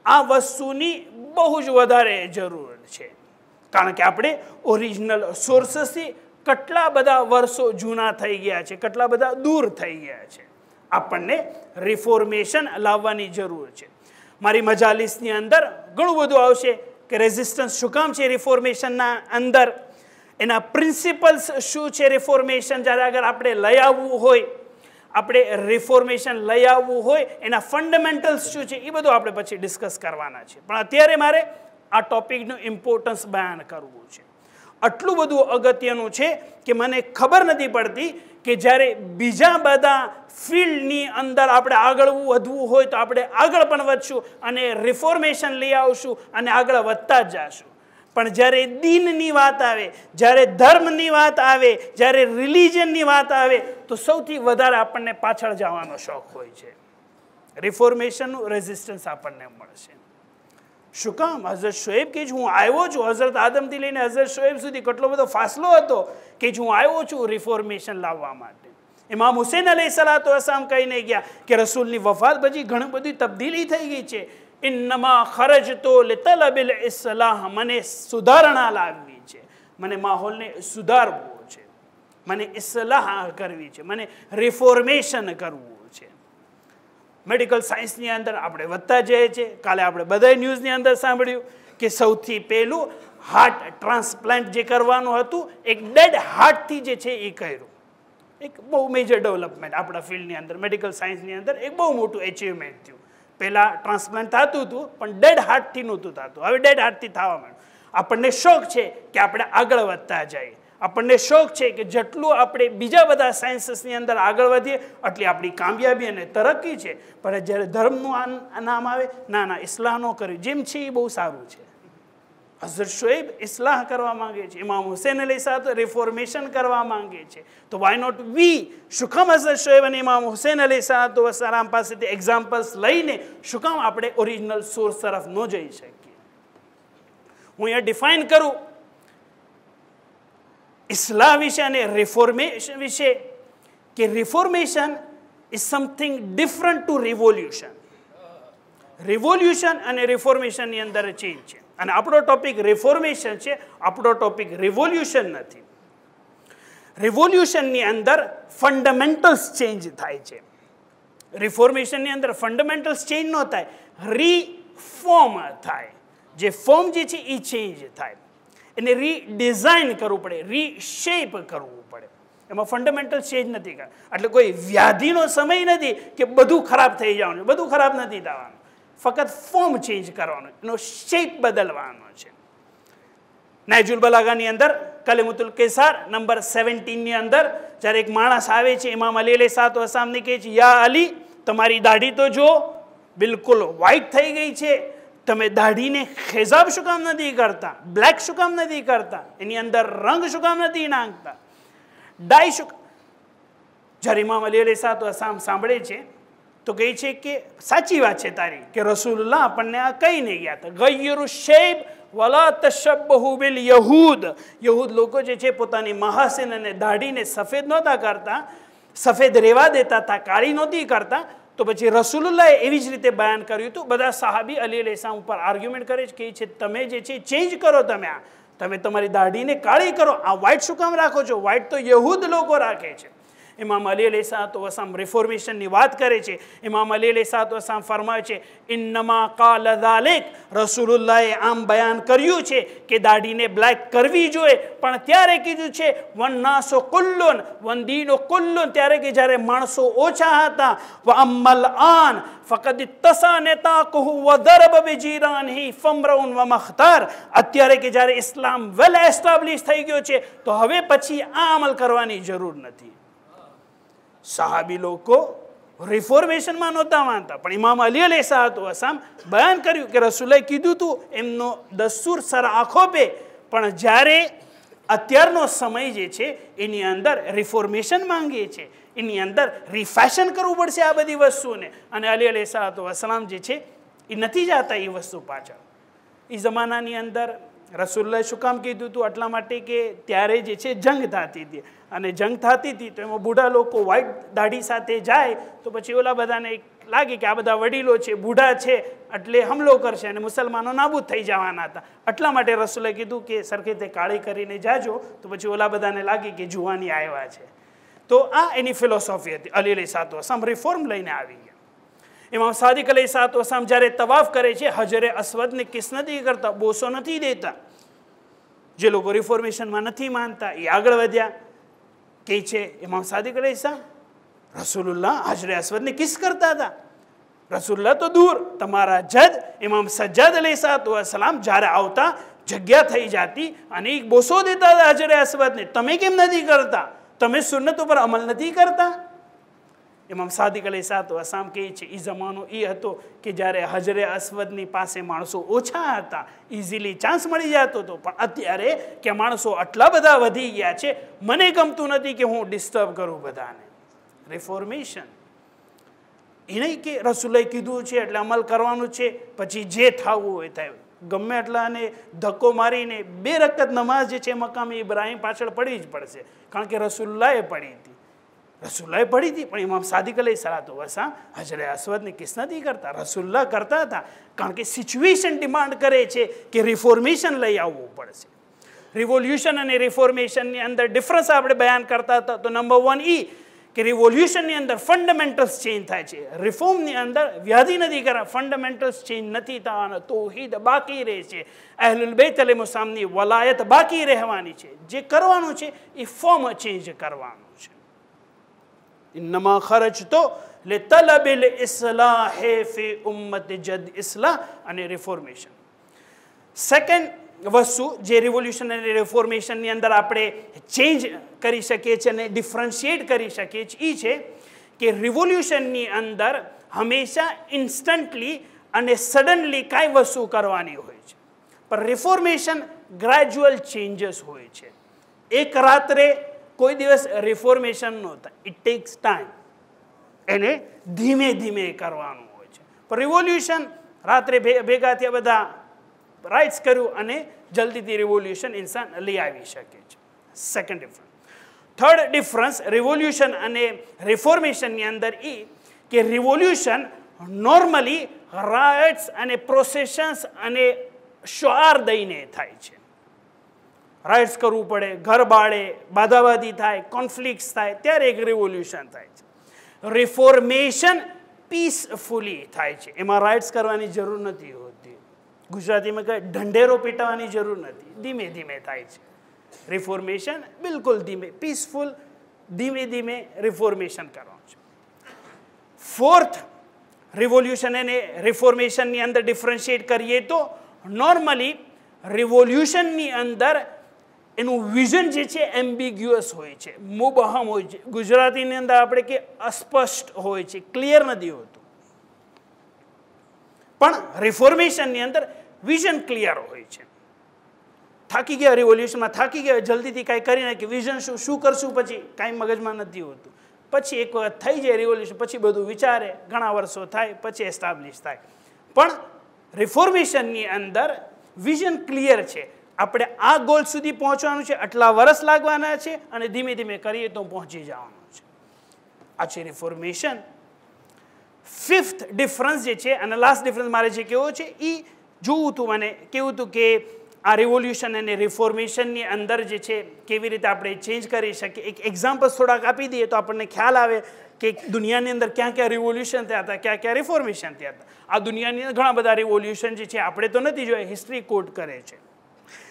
આ વસ્તુની બહુ જ વધારે જરૂર છે. કારણ કે આપણે ઓરિજિનલ સોર્સથી કેટલા બધા વર્ષો જૂના થઈ ગયા છે, કેટલા બધા દૂર થઈ ગયા છે. આપણને રિફોર્મેશન લાવવાની જરૂર છે. મારી મજાલિસની અંદર ઘણું બધું આવશે કે રેઝિસ્ટન્સ શું કામ છે રિફોર્મેશનના અંદર, એના પ્રિન્સિપલ્સ શું છે. રિફોર્મેશન જ્યારે અગર આપણે લઈ આવવું હોય, આપણે રિફોર્મેશન લઈ આવવું હોય, એના ફંડામેન્ટલ્સ શું છે એ બધું આપણે પછી ડિસ્કસ કરવાના છે. પણ અત્યારે મારે આ ટોપિકનું ઇમ્પોર્ટન્સ બયાન કરવું છે. આટલું બધું અગત્યનું છે કે મને ખબર નથી પડતી કે જ્યારે બીજા બધા ફિલ્ડની અંદર આપણે આગળ વધવું હોય તો આપણે આગળ પણ વધશું અને રિફોર્મેશન લઈ આવશું અને આગળ વધતા જ જશું. પણ જ્યારે દીનની વાત આવે, જ્યારે ધર્મની વાત આવે, જ્યારે રિલિજનની વાત આવે તો સૌથી વધારે આપણને પાછળ જવાનો શોખ હોય છે. રિફોર્મેશનનું રેઝિસ્ટન્સ આપણને મળશે. શું કામ? હઝરત શોએબ કે હું આવ્યો છું, હઝરત આદમથી લઈને હઝરત શોએબ સુધી કેટલો બધો ફાસલો હતો કે હું આવ્યો છું રિફોર્મેશન લાવવા માટે. ઇમામ હુસૈન અલૈહિસ્સલામ કહીને ગયા કે રસૂલની વફાત પછી ઘણી બધી તબદીલી થઈ ગઈ છે. ઇન્નમાં ખરજતો લિતલબિલ ઇસ્લાહ, મને સુધારણા લાવવી છે, મને માહોલને સુધારવો છે, મને ઇસ્લાહ કરવી છે, મને રિફોર્મેશન કરવું છે. મેડિકલ સાયન્સની અંદર આપણે વધતા જઈએ છીએ. કાલે આપણે બધાય ન્યૂઝની અંદર સાંભળ્યું કે સૌથી પહેલું હાર્ટ ટ્રાન્સપ્લાન્ટ જે કરવાનું હતું એક ડેડ હાર્ટથી જે છે એ કર્યું. એક બહુ મેજર ડેવલપમેન્ટ આપણા ફિલ્ડની અંદર, મેડિકલ સાયન્સની અંદર એક બહુ મોટું એચિવમેન્ટ થયું. પહેલાં ટ્રાન્સપ્લાન્ટ થતું હતું પણ ડેડ હાર્ટથી નહોતું થતું, હવે ડેડ હાર્ટથી થવા માંડ્યું. આપણને શોખ છે કે આપણે આગળ વધતા જઈએ. આપણને શોખ છે કે જેટલું આપણે બીજા બધા સાયન્સીસની અંદર આગળ વધીએ એટલી આપણી કામયાબી અને તરક્કી છે. પણ જ્યારે ધર્મનું નામ આવે, ના ના ઇસ્લાહ ન કર્યું જેમ છે એ બહુ સારું છે. હઝરત શોએબ ઇસ્લાહ કરવા માંગે છે, ઇમામ હુસૈન અલૈહિસ્સલામ રિફોર્મેશન કરવા માંગે છે. તો વાય નોટ વી? શું કામ હઝરત શોએબ અને ઇમામ હુસૈન અલૈહિસ્સલામ પાસેથી એક્ઝામ્પલ્સ લઈને શું કામ આપણે ઓરિજિનલ સોર્સ તરફ ન જઈ શકીએ? હું અહીંયા ડિફાઇન કરું ઇસ્લાહ વિશે અને રિફોર્મેશન વિશે કે reformation is something different to revolution. Revolution અને રિફોર્મેશનની અંદર ચેન્જ છે. અને આપણો ટોપિક રિફોર્મેશન છે, આપણો ટોપિક રિવોલ્યુશન નથી. રિવોલ્યુશનની અંદર ફંડામેન્ટલ્સ ચેન્જ થાય છે. રિફોર્મેશનની અંદર ફંડામેન્ટલ્સ ચેન્જ ન થાય, રીફોર્મ થાય. જે ફોર્મ જે છે એ ચેન્જ થાય, એને રીડિઝાઇન કરવું પડે, રીશેપ કરવું પડે. એમાં ફંડામેન્ટલ ચેન્જ નથી કરતા. એટલે કોઈ વ્યાધિનો સમય નથી કે બધું ખરાબ થઈ જવાનું, બધું ખરાબ નથી થવાનું. ફક્ત ફોર્મ ચેન્જ કરવાનો, એનો શેપ બદલવાનો છે. નાઇજુલ બલાગાની અંદર કલિમતુલ કેસાર નંબર 17 ની અંદર જ્યારે એક માણસ આવે છે, ઇમામ અલી અલૈહિસ્સલામને કહે છે, યા અલી, તમારી દાઢી તો જો બિલકુલ વ્હાઇટ થઈ ગઈ છે, તમે દાઢીને ખેજાબ શું કામ નથી કરતા, બ્લેક શું કામ નથી કરતા, એની અંદર રંગ શું કામ નથી નાખતા, ડાય શું? જ્યારે ઇમામ અલી અલૈહિસ્સલામ સાંભળે છે તો કહે છે કે સાચી વાત છે તારી, કે રસૂલુલ્લાહ આપણને આ કહીને ગયા હતા, ગય્યરુ શૈબ વલા તશબ્બહુ બિલ યહૂદ. યહૂદ લોકો જે છે પોતાની મહાસીન અને દાઢીને સફેદ નહોતા કરતા, સફેદ રહેવા દેતા હતા, કાળી નહોતી કરતા. તો પછી રસૂલુલ્લાહે એવી જ રીતે બયાન કર્યું હતું. બધા સહાબી અલી અલૈહિસ્સલામ ઉપર આર્ગ્યુમેન્ટ કરે છે કે તમે જે છે ચેન્જ કરો, તમે તમારી દાઢીને કાળી કરો, આ વ્હાઇટ શું કામ રાખો છો? વ્હાઇટ તો યહૂદ લોકો રાખે છે. ઇમામ અલી અલૈહિસ્સલામ રિફોર્મેશનની વાત કરે છે. ઇમામ અલી અલૈહિસ્સલામ ફરમાવે છે, ઇન્નમા કાલ ઝાલિક, રસૂલુલ્લાહે આમ બયાન કર્યું છે કે દાઢીને બ્લેક કરવી જોઈએ, પણ ત્યારે કીધું છે વન્નાસુ કુલ્લુન વંદીનો કુલ્લુન, ત્યારે કે જ્યારે માણસો ઓછા હતા. વ અમ્મલ આન ફકદ ઇત્તસા નિતાકહુ વ દરબ બિજીરાનહી ફમરઉન વ મખ્તાર. અત્યારે કે જ્યારે ઇસ્લામ વેલ એસ્ટાબ્લિશ થઈ ગયો છે તો હવે પછી આ અમલ કરવાની જરૂર નથી. સહાબી લોકો રિફોર્મેશનમાં નહોતા માનતા, પણ ઇમામ અલી અલૈહિસ્સલામ બયાન કર્યું કે રસૂલે કીધું હતું એમનો દસ્તુર સર આંખો પે, પણ જ્યારે અત્યારનો સમય જે છે એની અંદર રિફોર્મેશન માંગીએ છે, એની અંદર રિફેશન કરવું પડશે આ બધી વસ્તુને, અને અલી અલૈહિસ્સલામ જે છે એ નથી જતા એ વસ્તુ પાછળ. એ જમાનાની અંદર રસૂલુલ્લાહે શું કામ કીધું હતું? એટલા માટે કે ત્યારે જે છે જંગ થતી હતી, અને જંગ થતી હતી તો એમાં બુઢા લોકો વ્હાઇટ દાઢી સાથે જાય તો પછી ઓલા બધાને લાગે કે આ બધા વડીલો છે, બુઢા છે, એટલે હમલો કરશે અને મુસલમાનો નાબૂદ થઈ જવાના હતા. એટલા માટે રસૂલે કીધું કે સરખી રીતે કાળી કરીને જાજો, તો પછી ઓલા બધાને લાગે કે જુવાની આવ્યા છે. તો આ એની ફિલોસોફી હતી. અલી અલૈહિસ્સલામ રિફોર્મ લઈને આવી ગયા. ઇમામ સાદિક અલૈહિસ્સલામ જ્યારે તવાફ કરે છે, હજરે અસ્વદને કિસ નથી કરતા, બોસો નથી દેતા. જે લોકો રિફોર્મેશનમાં નથી માનતા એ આગળ વધ્યા, કે છે ઇમામ સાદિક અલૈહિસ્સલામ રસૂલુલ્લાહ હજરે અસ્વદને કિસ કરતા હતા. રસૂલુલ્લાહ તો દૂર, તમારા જદ ઇમામ સજ્જાદ અલૈહિસ્સલામ જ્યારે આવતા જગ્યા થઈ જતી અને એક બોસો દેતા હતા હજરે અસ્વદને. તમે કેમ નથી કરતા? તમે સુન્નત ઉપર અમલ નથી કરતા? ઇમામ સાદિક અલૈહિસ્સલામ કહે છે એ જમાનો એ હતો કે જ્યારે હજરે અસ્વદની પાસે માણસો ઓછા હતા, ઇઝીલી ચાન્સ મળી જતો હતો. પણ અત્યારે કે માણસો આટલા બધા વધી ગયા છે, મને ગમતું નથી કે હું ડિસ્ટર્બ કરું બધાને. રિફોર્મેશન એ નહીં કે રસૂલે કીધું છે એટલે અમલ કરવાનું છે, પછી જે થવું હોય થાય. ગમે એટલાને ધક્કો મારીને 2 રકત નમાઝ જે છે મકામે ઇબ્રાહીમ પાછળ પડી જ પડશે, કારણ કે રસૂલુલ્લાહે પડી હતી. રસૂલુલ્લાહે પડી હતી, પણ ઇમામ સાદિક અલૈહિસ્સલામ હજરે અસ્વદને કિસ નથી કરતા. રસૂલુલ્લાહ કરતા હતા, કારણ કે સિચ્યુએશન ડિમાન્ડ કરે છે કે રિફોર્મેશન લઈ આવવું પડશે. રિવોલ્યુશન અને રિફોર્મેશનની અંદર ડિફરન્સ આપણે બયાન કરતા હતા. તો નંબર 1 કે રિવોલ્યુશનની અંદર ફંડામેન્ટલ્સ ચેન્જ થાય છે, રિફોર્મની અંદર વ્યાધિ નથી કરવા, ફંડામેન્ટલ્સ ચેન્જ નથી થવાના, તૌહીદ બાકી રહે છે, અહલુલ બૈત અલૈહિસ્સલામની વલાયત બાકી રહેવાની છે. જે કરવાનું છે એ ફોર્મ ચેન્જ કરવાનું છે. ઇન્નમાં ખરજતો લિતલબિલ ઇસ્લાહે ફી ઉમ્મત જદ ઇસ્લાહ અને રિફોર્મેશન. સેકન્ડ વસ્તુ જે રિવોલ્યુશન અને રિફોર્મેશનની અંદર આપણે ચેન્જ કરી શકીએ છીએ અને ડિફરન્શિએટ કરી શકીએ છીએ એ છે કે રિવોલ્યુશનની અંદર હંમેશા ઇન્સ્ટન્ટલી અને સડનલી કાંઈ વસ્તુ કરવાની હોય છે, પણ રિફોર્મેશન ગ્રેજ્યુઅલ ચેન્જીસ હોય છે. એક રાત્રે કોઈ દિવસ રિફોર્મેશન ન થાય, ઇટ ટેક્સ ટાઈમ, એને ધીમે ધીમે કરવાનું હોય છે. પણ રિવોલ્યુશન રાત્રે ભેગા થયા, બધા રાઇટ્સ કર્યું અને જલ્દીથી રિવોલ્યુશન ઇન્સાન લઈ આવી શકે છે. Second difference. Third difference revolution અને રિફોર્મેશનની અંદર એ કે રિવોલ્યુશન નોર્મલી રાઇટ્સ અને પ્રોસેશન્સ અને શોઆર દઈને થાય છે. રાઇટ્સ કરવું પડે, ઘર બાળે, બાધાબાધી થાય, કોન્ફ્લિક્ટ્સ થાય, ત્યારે એક રિવોલ્યુશન થાય છે. રિફોર્મેશન પીસફુલી થાય છે, એમાં રાઇટ્સ કરવાની જરૂર નથી હોતી. ગુજરાતીમાં કહે ઢંઢેરો પીટાવાની જરૂર નથી, ધીમે ધીમે થાય છે. રિફોર્મેશન બિલકુલ ધીમે, પીસફુલ, ધીમે ધીમે રિફોર્મેશન કરવાનું છે. ફોર્થ, રિવોલ્યુશન અને રિફોર્મેશનની અંદર ડિફરન્શિએટ કરીએ તો નોર્મલી રિવોલ્યુશનની અંદર એનું વિઝન જે છે એમ્બિગ્યુઅસ હોય છે, મુબહમ હોય છે. ગુજરાતીની અંદર આપણે કે અસ્પષ્ટ હોય છે, ક્લિયર નથી હોતું. પણ રિફોર્મેશનની અંદર વિઝન ક્લિયર હોય છે. થાકી ગયા રિવોલ્યુશનમાં, થાકી ગયા, જલ્દીથી કાંઈ કરી નાખી, વિઝન શું કરશું પછી કાંઈ મગજમાં નથી હોતું. પછી એક વખત થઈ જાય રિવોલ્યુશન, પછી બધું વિચારે, ઘણા વર્ષો થાય, પછી એસ્ટાબ્લિશ થાય. પણ રિફોર્મેશનની અંદર વિઝન ક્લિયર છે. આપણે આ ગોલ સુધી પહોંચવાનું છે, આટલા વર્ષ લાગવાના છે અને ધીમે ધીમે કરીએ તો પહોંચી જવાનું છે. આ છે રિફોર્મેશન. ફિફ્થ ડિફરન્સ જે છે, અને લાસ્ટ ડિફરન્સ મારે જે કહેવો છે એ જોવું હતું, મને કેવું હતું કે આ રિવોલ્યુશન અને રિફોર્મેશનની અંદર જે છે કેવી રીતે આપણે ચેન્જ કરી શકીએ. એક એક્ઝામ્પલ્સ થોડાક આપી દઈએ તો આપણને ખ્યાલ આવે કે દુનિયાની અંદર ક્યાં ક્યાં રિવોલ્યુશન થયા હતા, ક્યાં ક્યાં રિફોર્મેશન થયા હતા. આ દુનિયાની અંદર ઘણા બધા રિવોલ્યુશન જે છે આપણે તો નથી જોયા, હિસ્ટ્રી કોટ કરે છે.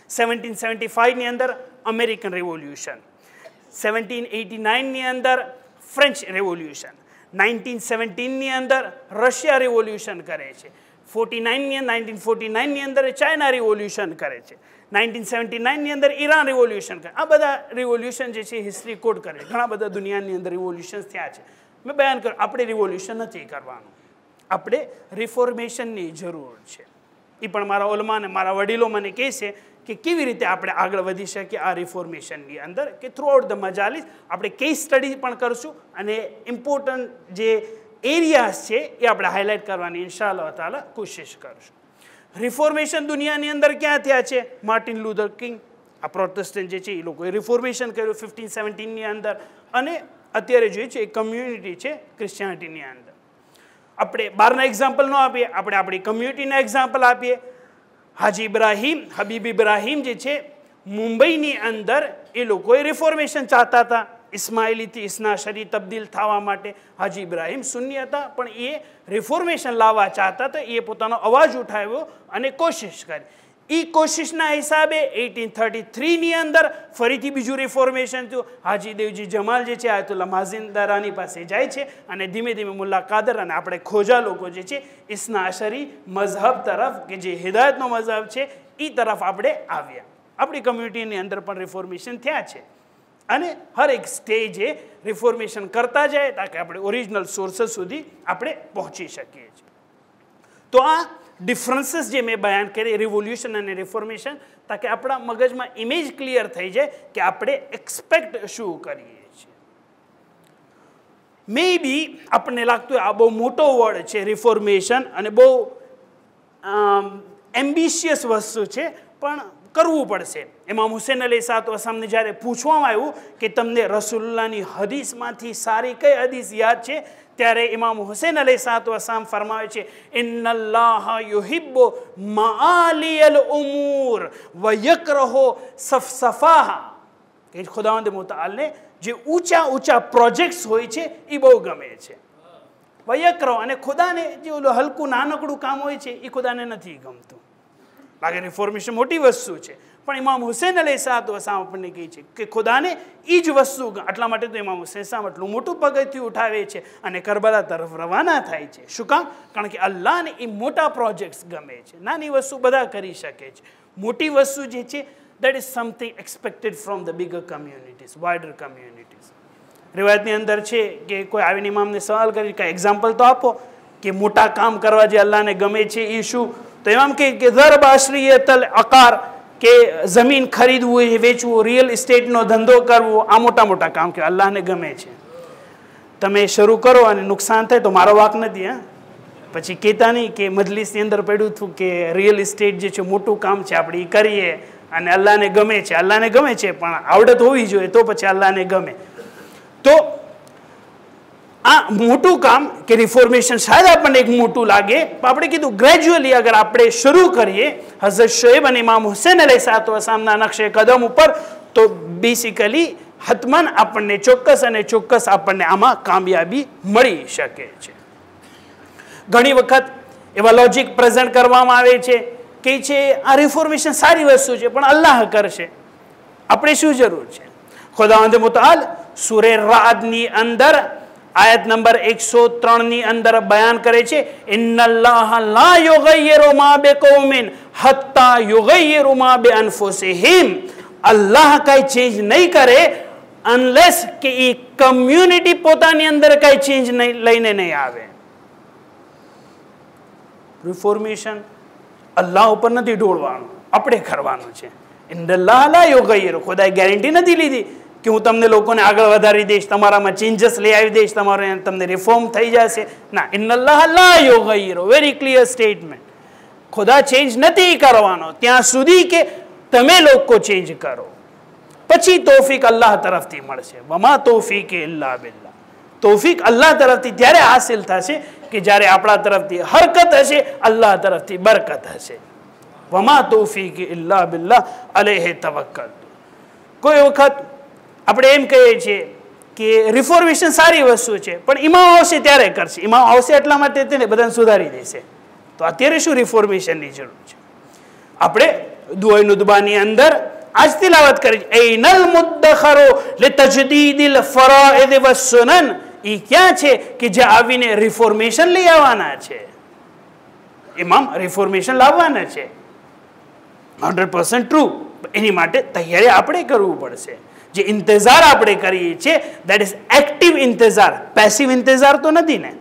1775ની અંદર અમેરિકન રિવોલ્યુશન, 1789ની અંદર ફ્રેન્ચ રિવોલ્યુશન, 1917ની અંદર રશિયા રિવોલ્યુશન કરે છે, 1949ની અંદર ચાઇના રિવોલ્યુશન કરે છે, 1979ની અંદર ઈરાન રિવોલ્યુશન કરે. આ બધા રિવોલ્યુશન જે છે હિસ્ટ્રી કોડ કરે. ઘણા બધા દુનિયાની અંદર રિવોલ્યુશન્સ થયા છે. મેં બયાન કર્યું આપણે રિવોલ્યુશન નથી કરવાનું, આપણે રિફોર્મેશનની જરૂર છે. એ પણ મારા ઓલમા અને મારા વડીલો મને કહે છે કે કેવી રીતે આપણે આગળ વધી શકીએ આ રિફોર્મેશનની અંદર, કે થ્રુ આઉટ ધ મજાલિસ આપણે કેસ સ્ટડી પણ કરશું અને ઇમ્પોર્ટન્ટ જે એરિયાઝ છે એ આપણે હાઇલાઇટ કરવાની ઇન્શાઅલ્લાહ તાલા કોશિશ કરશું. રિફોર્મેશન દુનિયાની અંદર ક્યાં થયા છે? માર્ટિન લુથર કિંગ, આ પ્રોટેસ્ટન્ટ જે છે એ લોકોએ રિફોર્મેશન કર્યું 1517ની અંદર, અને અત્યારે જોઈએ છે એ કમ્યુનિટી છે ક્રિશ્ચિયાનિટીની અંદર. આપણે બહારના એક્ઝામ્પલ ન આપીએ, આપણે આપણી કમ્યુનિટીના એક્ઝામ્પલ આપીએ. હાજી ઇબ્રાહીમ, હબીબ ઇબ્રાહીમ જે છે મુંબઈની અંદર એ લોકોએ રિફોર્મેશન ચાહતા હતા, ઇસ્માઇલીથી ઇસ્નાશરી તબદીલ થવા માટે. હાજી ઇબ્રાહીમ સુન્ની હતા પણ એ રિફોર્મેશન લાવવા ચાહતા હતા. એ પોતાનો અવાજ ઉઠાવ્યો અને કોશિશ કરી. એ કોશિશના હિસાબે 1833ની અંદર ફરીથી બીજું રિફોર્મેશન થયું. હાજી દેવજી જમાલ જે છે આયતુલ્લા માઝિંદારાની પાસે જાય છે અને ધીમે ધીમે મુલ્લા કાદર અને આપણે ખોજા લોકો જે છે ઇસ્નાશરી મઝહબ તરફ, કે જે હિદાયતનો મઝહબ છે એ તરફ આપણે આવ્યા. આપણી કમ્યુનિટીની અંદર પણ રિફોર્મેશન થયા છે અને હર એક સ્ટેજે રિફોર્મેશન કરતા જાય તાકે આપણે ઓરિજિનલ સોર્सेस સુધી આપણે પહોંચી શકીએ છીએ. તો આ ડિફરન્સીસ જે મેં બયાન કરી રિવોલ્યુશન અને રિફોર્મેશન, તાકે આપણા મગજમાં ઇમેજ ક્લિયર થઈ જાય કે આપણે એક્સપેક્ટ શું કરીએ છીએ. મે બી આપણને લાગતું હોય આ બહુ મોટો વર્ડ છે રિફોર્મેશન અને બહુ એમ્બિશિયસ વસ્તુ છે, પણ કરવું પડશે. ઇમામ હુસૈન અલૈહિસ્સલામને જ્યારે પૂછવામાં આવ્યું કે તમને રસૂલુલ્લાહની હદીસમાંથી સારી કઈ હદીસ યાદ છે, ત્યારે ઇમામ હુસૈન અલૈહિસ્સલામ ફરમાવે છે ઇન્નલ્લાહ યુહિબ્બુ મઆલિયલ ઉમૂર વ યકરહુ સફસફાહા, કે ખુદાવંદ મુતઆલને જે ઊંચા ઊંચા પ્રોજેક્ટ્સ હોય છે એ બહુ ગમે છે. વ યકરહુ, અને ખુદાને જે ઓલું હલકું નાનકડું કામ હોય છે એ ખુદાને નથી ગમતું. લાગે રિફોર્મેશન મોટી વસ્તુ છે, પણ ઇમામ હુસૈન અલૈહિસ્સલામ આપણને કહે છે કે ખુદાને એ જ વસ્તુ, એટલા માટે તો ઇમામ હુસૈન સાહેબ આટલું મોટું પગથિયું ઉઠાવે છે અને કરબલા તરફ રવાના થાય છે. શું કામ? કારણ કે અલ્લાહને એ મોટા પ્રોજેક્ટ્સ ગમે છે. નાની વસ્તુ બધા કરી શકે છે, મોટી વસ્તુ જે છે that is something expected from the bigger communities, wider communities. રિવાયતની અંદર છે કે કોઈ આવીને ઇમામને સવાલ કરી કે એક્ઝામ્પલ તો આપો કે મોટા કામ કરવા જે અલ્લાહને ગમે છે એ શું? તો એમ કે ઝરબ અશરિયતલ અકાર, કે જમીન ખરીદવું, વેચવું, રિયલ ઇસ્ટેટનો ધંધો કરવો, આ મોટા મોટા કામ કે અલ્લાહને ગમે છે. તમે શરૂ કરો અને નુકસાન થાય તો મારો વાંક નથી. હા, પછી કહેતા નહીં કે મજલિસની અંદર પડ્યું હતું કે રિયલ ઇસ્ટેટ જે છે મોટું કામ છે, આપણે એ કરીએ અને અલ્લાહને ગમે છે. અલ્લાહને ગમે છે પણ આવડત હોવી જોઈએ તો પછી અલ્લાહને ગમે. તો આ મોટું કામ કે રિફોર્મેશન શાયદ આપણને એક મોટું લાગે, પણ આપણે કીધું ગ્રેજ્યુઅલી અગર આપણે શરૂ કરીએ હઝરત શોએબ અને ઇમામ હુસૈન અલૈહિસ્સલામના નકશે કદમ ઉપર, તો બેસિકલી હતમન આપણને ચોક્કસ અને ચોક્કસ આપણને આમાં કામયાબી મળી શકે છે. ઘણી વખત એવા લોજિક પ્રેઝન્ટ કરવામાં આવે છે કે છે આ રિફોર્મેશન સારી વસ્તુ છે પણ અલ્લાહ કરશે, આપણે શું જરૂર છે? ખુદાવંદ મુતઆલ સૂરે રાદની અંદર આયત નંબર 103 ની અંદર બયાન કરે છે, ઇન્નલ્લાહ લા યુગય્યિરુ મા બિકૌમિન હત્તા યુગય્યિરુ મા બિઅનફુસિહિમ. અલ્લાહ કઈ ચેન્જ નહીં કરે અનલેસ કે એ કમ્યુનિટી પોતાની અંદર કઈ ચેન્જ લઈને નહીં આવે. રિફોર્મેશન અલ્લાહ ઉપર નથી ઢોળવાનું, આપણે કરવાનું છે. ઇન્નલ્લાહ લા યુગય્યિરુ, ખુદાએ ગેરંટી નથી લીધી કે હું તમને લોકોને આગળ વધારી દઈશ, તમારામાં ચેન્જીસ લઈ આવી દઈશ, તમારે તમને રિફોર્મ થઈ જશે. ના, ઇન્નલ્લાહ લા યુગય્યિરુ, વેરી ક્લિયર સ્ટેટમેન્ટ. ખુદા ચેન્જ નથી કરવાનો ત્યાં સુધી કે તમે લોકો ચેન્જ કરો, પછી તૌફીક અલ્લાહ તરફથી મળશે. વમા તૌફીક ઇલ્લા બિલ્લાહ. તૌફીક અલ્લાહ તરફથી ત્યારે હાસિલ થશે કે જ્યારે આપણા તરફથી હરકત હશે, અલ્લાહ તરફથી બરકત હશે. વમા તૌફીક ઇલ્લા બિલ્લાહ અલૈહિ તવક્કલતુ. કોઈ વખત આપણે એમ કહીએ છીએ કે રિફોર્મેશન સારી વસ્તુ છે, પણ ઇમામ આવશે ત્યારે કરશે. ઇમામ આવશે એટલા માટે તેને બધાને સુધારી દેશે. તો અત્યારે શું રિફોર્મેશનની જરૂર છે? આપણે દુઆ નુદબાની અંદર આજ તિલાવત કરી છે, ઐનલ મુદ્દખરો લિતજદીદિલ ફરાઇદ વસ્સુનન. એ ક્યાં છે કે જે આવીને રિફોર્મેશન લઈ આવવાના છે? ઇમામ રિફોર્મેશન લાવવાના છે, 100% ટ્રુ. એની માટે તૈયારી આપણે કરવું પડશે. જે ઇંતજાર આપણે કરીએ છીએ દેટ ઇઝ એક્ટિવ ઇંતજાર, પેસિવ ઇંતજાર તો નથી ને.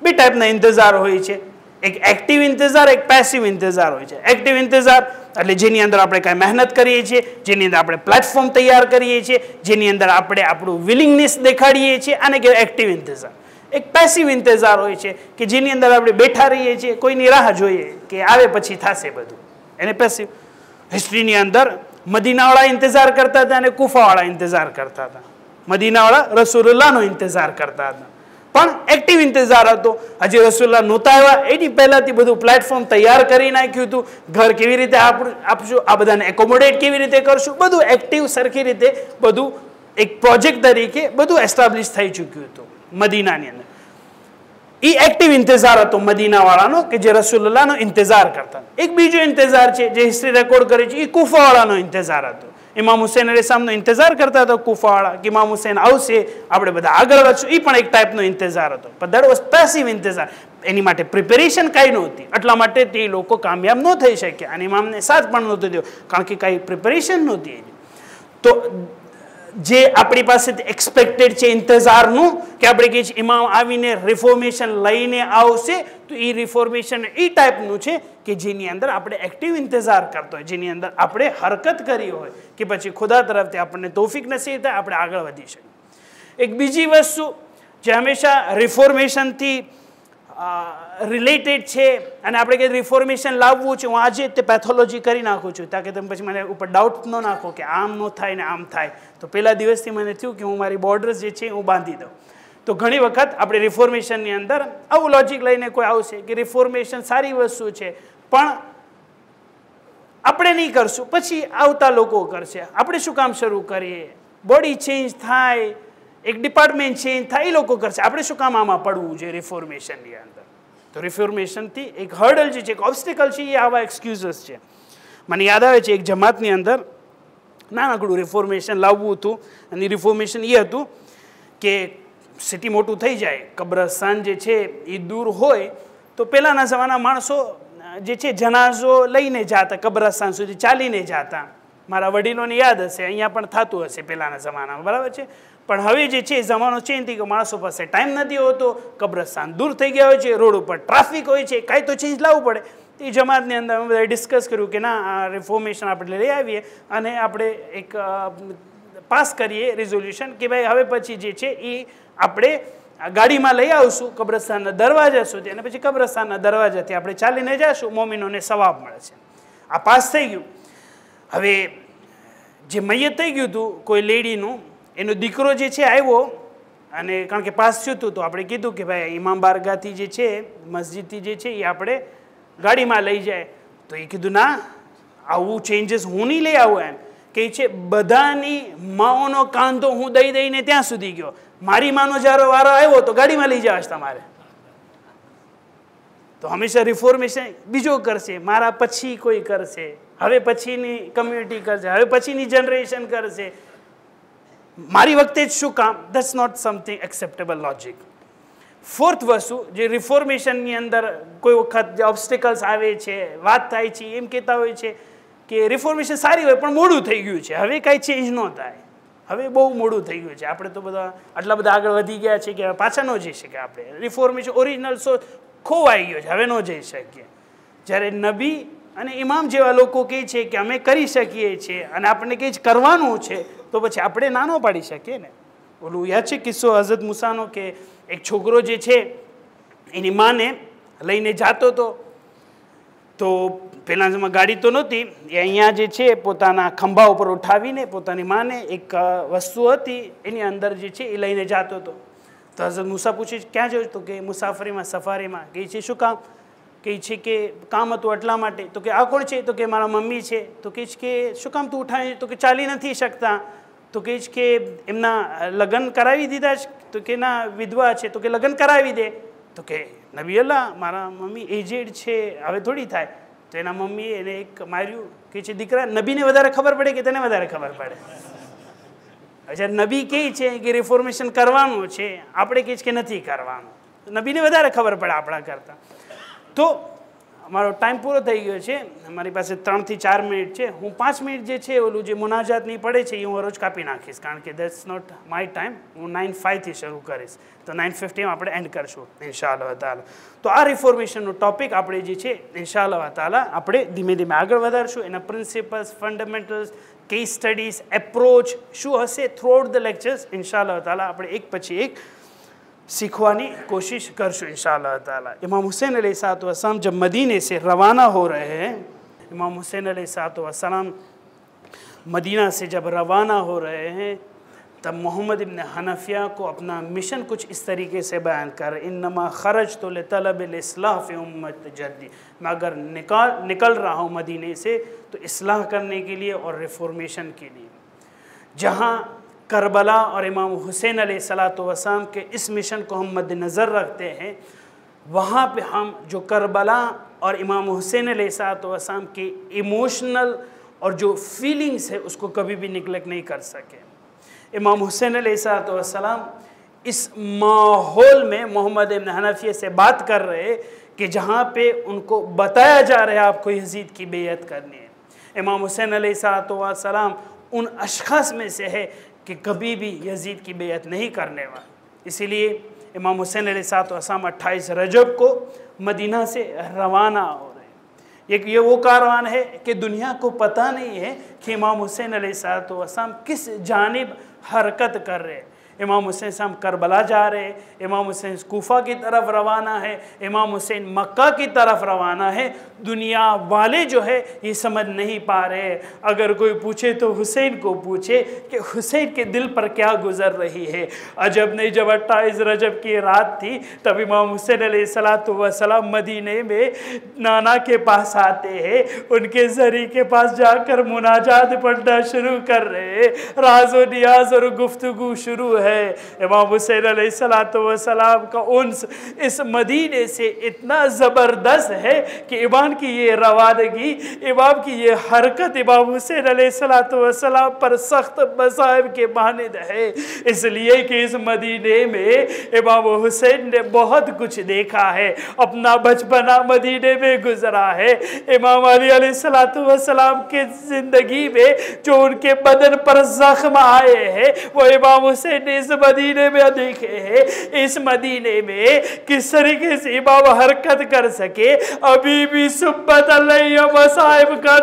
બે ટાઈપના ઇંતજાર હોય છે, એક એક્ટિવ ઇંતજાર, એક પેસિવ ઇંતજાર હોય છે. એક્ટિવ ઇંતજાર એટલે જેની અંદર આપણે કાંઈ મહેનત કરીએ છીએ, જેની અંદર આપણે પ્લેટફોર્મ તૈયાર કરીએ છીએ, જેની અંદર આપણે આપણું વિલિંગનેસ દેખાડીએ છીએ, આને કહેવાય એક્ટિવ ઇંતજાર. એક પેસિવ ઇંતજાર હોય છે કે જેની અંદર આપણે બેઠા રહીએ છીએ, કોઈની રાહ જોઈએ કે આવે પછી થશે બધું, એને પેસિવ. હિસ્ટ્રીની અંદર મદીનાવાળા ઇંતજાર કરતા હતા અને કુફાવાળા ઇંતજાર કરતા હતા. મદીનાવાળા રસૂલુલ્લાહનો ઇંતજાર કરતા હતા, પણ એક્ટિવ ઇંતજાર હતો. હજી રસૂલુલ્લાહ નહોતા આવ્યા એની પહેલાથી બધું પ્લેટફોર્મ તૈયાર કરી નાખ્યું હતું. ઘર કેવી રીતે આપશું, આ બધાને એકોમોડેટ કેવી રીતે કરશું, બધું એક્ટિવ સરખી રીતે બધું એક પ્રોજેક્ટ તરીકે બધું એસ્ટાબ્લિશ થઈ ચૂક્યું હતું મદીનાની અંદર. એ એક્ટિવ ઇંતજાર હતો મદીનાવાળાનો કે જે રસૂલુલ્લાહનો ઇંતજાર કરતા. એક બીજો ઇંતજાર છે જે હિસ્ટ્રી રેકોર્ડ કરે છે, એ કુફાવાળાનો ઇંતજાર હતો. ઇમામ હુસૈન અલૈહિસ્સલામનો ઇંતજાર કરતા હતા કુફાવાળા કે ઇમામ હુસૈન આવશે, આપણે બધા આગળ વધશું. એ પણ એક ટાઈપનો ઇંતજાર હતો, પણ દેટ વોઝ પેસિવ ઇંતજાર. એની માટે પ્રિપેરેશન કાંઈ નહોતી, એટલા માટે તે લોકો કામયાબ ન થઈ શક્યા અને ઇમામને સાથ પણ નહોતો થયો, કારણ કે કાંઈ પ્રિપેરેશન નહોતી એની. તો જે આપણી પાસે એક્સપેક્ટેડ છે ઇંતજારનું કે આપણે કહીએ છીએ ઇમામ આવીને રિફોર્મેશન લઈને આવશે, તો એ રિફોર્મેશન એ ટાઈપનું છે કે જેની અંદર આપણે એક્ટિવ ઇંતજાર કરતો હોય, જેની અંદર આપણે હરકત કરી હોય કે પછી ખુદા તરફથી આપણને તૌફીક નસીબ થાય, આપણે આગળ વધી શકીએ. એક બીજી વસ્તુ જે હંમેશા રિફોર્મેશનથી રિલેટેડ છે અને આપણે કંઈ રિફોર્મેશન લાવવું છે, હું આજે તે પેથોલોજી કરી નાખું છું તાકે તમે પછી મને ઉપર ડાઉટ ન નાખો કે આમ ન થાય ને આમ થાય. તો પહેલા દિવસથી મને થયું કે હું મારી બોર્ડર્સ જે છે હું બાંધી દઉં. તો ઘણી વખત આપણે રિફોર્મેશનની અંદર આવું લોજિક લઈને કોઈ આવશે કે રિફોર્મેશન સારી વસ્તુ છે, પણ આપણે નહીં કરશું, પછી આવતા લોકો કરશે, આપણે શું કામ શરૂ કરીએ? બોડી ચેન્જ થાય, એક ડિપાર્ટમેન્ટ ચેન્જ થાય, એ લોકો કરશે, આપણે શું કામ આમાં પડવું જોઈએ રિફોર્મેશનની અંદર? તો રિફોર્મેશનથી એક હર્ડલ જે છે, એક ઓબ્સ્ટિકલ છે, એ આવા એક્સક્યુઝસ છે. મને યાદ આવે છે એક જમાતની અંદર નાનકડું રિફોર્મેશન લાવવું હતું, અને રિફોર્મેશન એ હતું કે સિટી મોટું થઈ જાય, કબ્રસ્તાન જે છે એ દૂર હોય, તો પહેલાંના જમાના માણસો જે છે જનાઝો લઈને જતા કબ્રસ્તાન સુધી, ચાલીને જતા. મારા વડીલોને યાદ હશે, અહીંયા પણ થતું હશે પહેલાંના જમાનામાં, બરાબર છે. પણ હવે જે છે જમાનો ચેન્જ થઈ ગયો, માણસો પાસે ટાઈમ નથી હોતો, કબ્રસ્તાન દૂર થઈ ગયા હોય છે, રોડ ઉપર ટ્રાફિક હોય છે, કાંઈ તો ચેન્જ લાવવું પડે. એ જમાતની અંદર અમે બધાએ ડિસ્કસ કર્યું કે ના, આ રિફોર્મેશન આપણે લઈ આવીએ અને આપણે એક પાસ કરીએ રિઝોલ્યુશન કે ભાઈ હવે પછી જે છે એ આપણે ગાડીમાં લઈ આવશું કબ્રસ્તાનના દરવાજા સુધી, અને પછી કબ્રસ્તાનના દરવાજાથી આપણે ચાલીને જઈશું, મોમિનોને સવાબ મળે છે. આ પાસ થઈ ગયું. હવે જે મૈયત થઈ ગયું હતું કોઈ લેડીનું, એનો દીકરો જે છે આવ્યો, અને કારણ કે પાસ થયું હતું તો આપણે કીધું કે ભાઈ ઇમામ બારગાહથી જે છે મસ્જિદથી જે છે એ આપણે ગાડીમાં લઈ જાય. તો એ કીધું ના, આવું ચેન્જીસ હું નહીં લઈ આવું. એમ કે છે બધાની માઓનો કાંધો હું દઈ દઈને ત્યાં સુધી ગયો, મારી માનો જ્યારે વારો આવ્યો તો ગાડીમાં લઈ જવાશ તમારે. તો હંમેશા રિફોર્મેશન બીજો કરશે, મારા પછી કોઈ કરશે, હવે પછીની કમ્યુનિટી કરશે, હવે પછીની જનરેશન કરશે. મારી વખતે જ શું કામ? That's not something acceptable logic. Fourth વસ્તુ, જે રિફોર્મેશનની અંદર કોઈ વખત જે ઓબ્સ્ટિકલ્સ આવે છે, વાત થાય છે, એમ કહેતા હોય છે કે રિફોર્મેશન સારી હોય પણ મોડું થઈ ગયું છે, હવે કાંઈ ચેન્જ ન થાય, હવે બહુ મોડું થઈ ગયું છે, આપણે તો બધા આટલા બધા આગળ વધી ગયા છે કે પાછા ન જઈ શકીએ. આપણે રિફોર્મેશન ઓરિજિનલ સો ખોવાઈ ગયો છે, હવે ન જઈ શકીએ. જ્યારે નબી અને ઇમામ જેવા લોકો કહે છે કે અમે કરી શકીએ છીએ અને આપણને કંઈ જ કરવાનું છે, તો પછી આપણે ના ન પાડી શકીએ ને. ઓલું યાદ છે કિસ્સો હઝરત મૂસાનો કે એક છોકરો જે છે એની માને લઈને જાતો હતો, તો પહેલાં જેમાં ગાડી તો નહોતી, એ અહીંયા જે છે પોતાના ખંભા ઉપર ઉઠાવીને પોતાની માને એક વસ્તુ હતી એની અંદર જે છે એ લઈને જાતો હતો. તો હઝરત મૂસા પૂછે ક્યાં જવું? તો કે મુસાફરીમાં, સફારીમાં. કહે છે શું કામ? કહે છે કે કામ હતું એટલા માટે. તો કે આ કોણ છે? તો કે મારા મમ્મી છે. તો કહે છે કે શું કામ તું ઉઠાવી? તો કે ચાલી નથી શકતા. તો કહે છે કે એમના લગ્ન કરાવી દીધા છે? તો કે ના, વિધવા છે. તો કે લગ્ન કરાવી દે. તો કે નબી અલ્લાહ, મારા મમ્મી એજેડ છે, હવે થોડી થાય. તો એના મમ્મીએ એને એક માર્યું. કહે છે દીકરા, નબીને વધારે ખબર પડે કે તને વધારે ખબર પડે? જ્યારે નબી કહે છે કે રિફોર્મેશન કરવાનું છે, આપણે કહે છે કે નથી કરવાનું, નબીને વધારે ખબર પડે આપણા કરતાં. તો અમારો ટાઈમ પૂરો થઈ ગયો છે, મારી પાસે 3 થી 4 મિનિટ છે. હું 5 મિનિટ જે છે ઓલું જે મુનાજાતની પડે છે એ હું રોજ કાપી નાખીશ, કારણ કે દેટ્સ નોટ માય ટાઈમ. હું 9:05 થી શરૂ કરીશ, તો 9:15 આપણે એન્ડ કરશું ઇન્શાઅલ્લાહ તાલા. તો આ રિફોર્મેશનનો ટોપિક આપણે જે છે ઇન્શાઅલ્લાહ તાલા આપણે ધીમે ધીમે આગળ વધારશું. એના principles, fundamentals, case studies, approach શું હશે થ્રુઆઉટ ધ લેક્ચર્સ इंशाअल्लाह ताला આપણે એક પછી એક सीखवानी कोशिश करशु इंशाअल्लाह ताला. इमाम हुसैन अलैहिस्सलाम जब मदीने से रवाना हो रहे हैं, इमाम हुसैन अलैहिस्सलाम मदीना से जब रवाना हो रहे हैं, तब मोहम्मद इब्न हनफिया को अपना मिशन कुछ इस तरीके से बयान कर, इन्नमा खरजतु लितलबिल इस्लाह फी उम्मत जद्दी, मैं अगर निकल रहा हूँ मदीने से तो इस्लाह करने के लिए और रिफॉर्मेशन के लिए. जहाँ करबला और इमाम हुसैन अलैहिस्सलाम के इस मिशन को हम मद्देनज़र रखते हैं, वहाँ पे हम जो करबला और इमाम हुसैन अलैहिस्सलाम के इमोशनल और जो फीलिंग्स है उसको कभी भी निगलेक्ट नहीं कर सके. इमाम हुसैन अलैहिस्सलाम इस माहौल में मोहम्मद इब्न हनफिया से बात कर रहे कि जहाँ पे उनको बताया जा रहा है आपको यजीद की बेयत करनी है. इमाम हुसैन अलैहिस्सलाम उन अशख़ास में से है कि कभी भी यजीद की बेयत नहीं करने वाला. इसीलिए इमाम हुसैन अलैहिस्सलाम 28 रजब को मदीना से रवाना हो रहे हैं. ये वो कारवान है कि दुनिया को पता नहीं है कि इमाम हुसैन अलैहिस्सलाम किस जानिब हरकत कर रहे हैं. इमाम हुसैन साहब करबला जा रहे हैं, इमाम हुसैन कूफा की तरफ रवाना है, इमाम हुसैन मक्का की तरफ रवाना है. दुनिया वाले जो है ये समझ नहीं पा रहे. अगर कोई पूछे तो हुसैन को पूछे कि हुसैन के दिल पर क्या गुजर रही है. अजब नहीं, जब 28 रजब की रात थी तब इमाम हुसैन अलैहिस्सलाम मदीने में नाना के पास आते हैं, उनके ज़री के पास जाकर मुनाजात पढ़ना शुरू कर रहे हैं, राज व नियाज और गुफ्तगू शुरू है. इमाम हुसैन अलैहिस्सलाम का उन्स इस मदीने से इतना ज़बरदस्त है कि इमाम की ये रवानगी, इमाम की ये हरकत इमाम हुसैन अलैहिस्सलाम पर सख्त मसाइब के मानिद है. इसलिए कि इस मदीने में इमाम हुसैन ने बहुत कुछ देखा है, अपना बचपना मदीने में गुजरा है. इमाम अली अलैहिस्सलाम के ज़िंदगी में जो उनके बदन पर ज़ख्म आए हैं वो इमाम हुसैन ने इस मदीने में देखे हैं. इस मदीने में किस तरीके से इमाम हरकत कर सके, अभी भी सुब्बत मसाइब का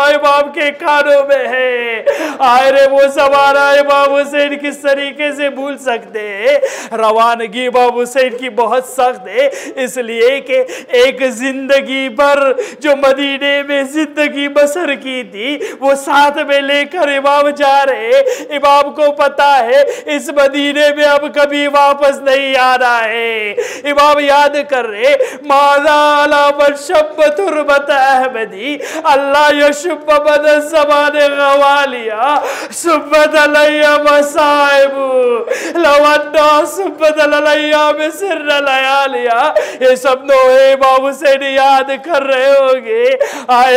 इमाम के कानों में है. आए रे वो ज़माना इमाम हुसैन किस तरीके से भूल सकते हैं. रवानगी इमाम हुसैन की बहुत सख्त है, इसलिए कि एक जिंदगी भर जो मदीने में जिंदगी बसर की थी वो साथ में लेकर इमाम जा रहे. इमाम को पता है इस मदीने में अब कभी वापस नहीं आना है। इमाम याद कर रहे माज़ाला वशब तुरबत अहमदी अल्लाह यशुब बदन ज़माने गवालिया सुब्बत अलैया मसाइबु लवन्ना सुब्बत अलैया मिस्र लयालिया। ये सब नोहे इमाम हुसैन याद कर रहे होंगे।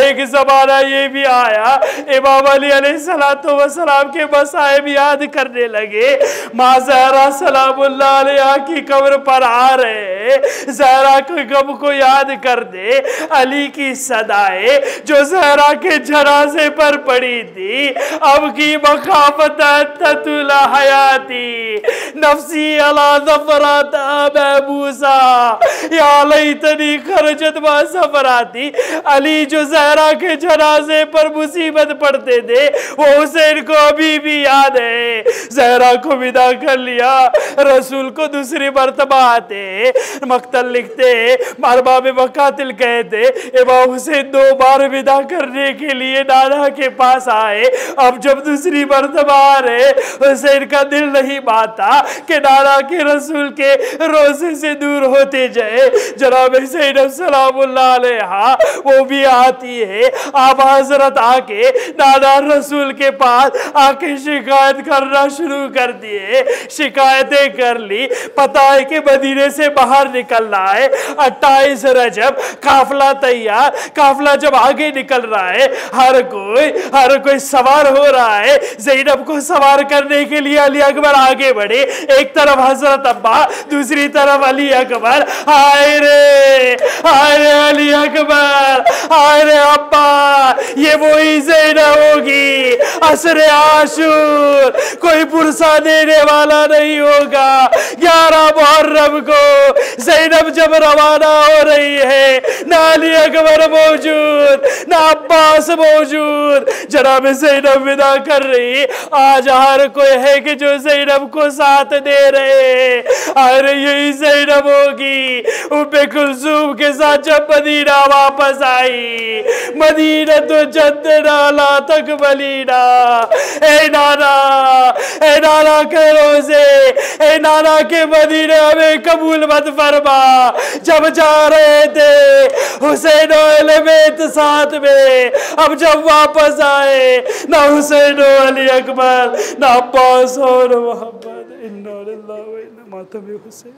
एक ज़माना ये भी आया इमाम अली अलैहिस्सलातु वस्सलाम के मसाइब याद करने लगे। माँ ज़हरा सलामुल्लाह अलैहा की कब्र पर आ रहे, ज़हरा के गम को याद कर दे। अली की सदाए जो ज़हरा के जनाजे पर पड़ी थी, अब की मखाफत ततुल हयाती नफ्सी अला ज़फरात महबूसा या लैतनी खरजत मा सफराती। अली जो ज़हरा के जनाजे पर मुसीबत पड़ते थे वो हुसैन को अभी भी याद है। ज़हरा को विदा कर लिया, रसूल को दूसरी मर्तबा आते मक्तल लिखते मारबा में मकातिल कहते इमाम हुसैन 2 बार विदा करने के लिए नाना के पास आए। अब जब दूसरी मर्तबा आ रहे हुसैन का दिल नहीं मानता कि नाना के रसूल के रोज़े से दूर होते जाए। जनाब ज़ैनब सलामुल्लाह अलैहा वो भी आती है। आप हजरत आके नाना रसूल के पास आके शिकायत करना शुरू कर दिए। शिकायतें कर ली, पता है कि मदीने से बाहर निकलना है। 28 रजब काफिला तैयार, काफिला जब आगे निकल रहा है हर कोई सवार हो रहा है। ज़ैनब को सवार करने के लिए अली अकबर आगे बढ़े, एक तरफ हजरत अब्बा दूसरी तरफ अली अकबर। हाय रे अली अकबर, हाय रे अब्बा, ये वही ज़ैनब होगी असरे आशूर, कोई पुरसा देने वाला नहीं होगा। 11 मुहर्रम को ज़ैनब जब रवाना हो रही है, ना अली अकबर मौजूद ना अब्बास मौजूद, जनाब ज़ैनब विदा कर रही। आज हर कोई है कि जो ज़ैनब को साथ दे रहे। अरे यही ज़ैनब होगी उम्मे कुलसूम के साथ जब मदीना वापस आई। मदीना तो जद्दना ला तकबलीना, ए नाना के रोज़े, ए नाना के मदीने हमें कबूल मत फरमा। जब जा रहे थे हुसैन और अहले बैत साथ में, अब जब वापस आए ना हुसैन और अली अकबर ना अब्बास और मोहम्मद। इन्ना लिल्लाहि व इन्ना इलैहि राजिऊन।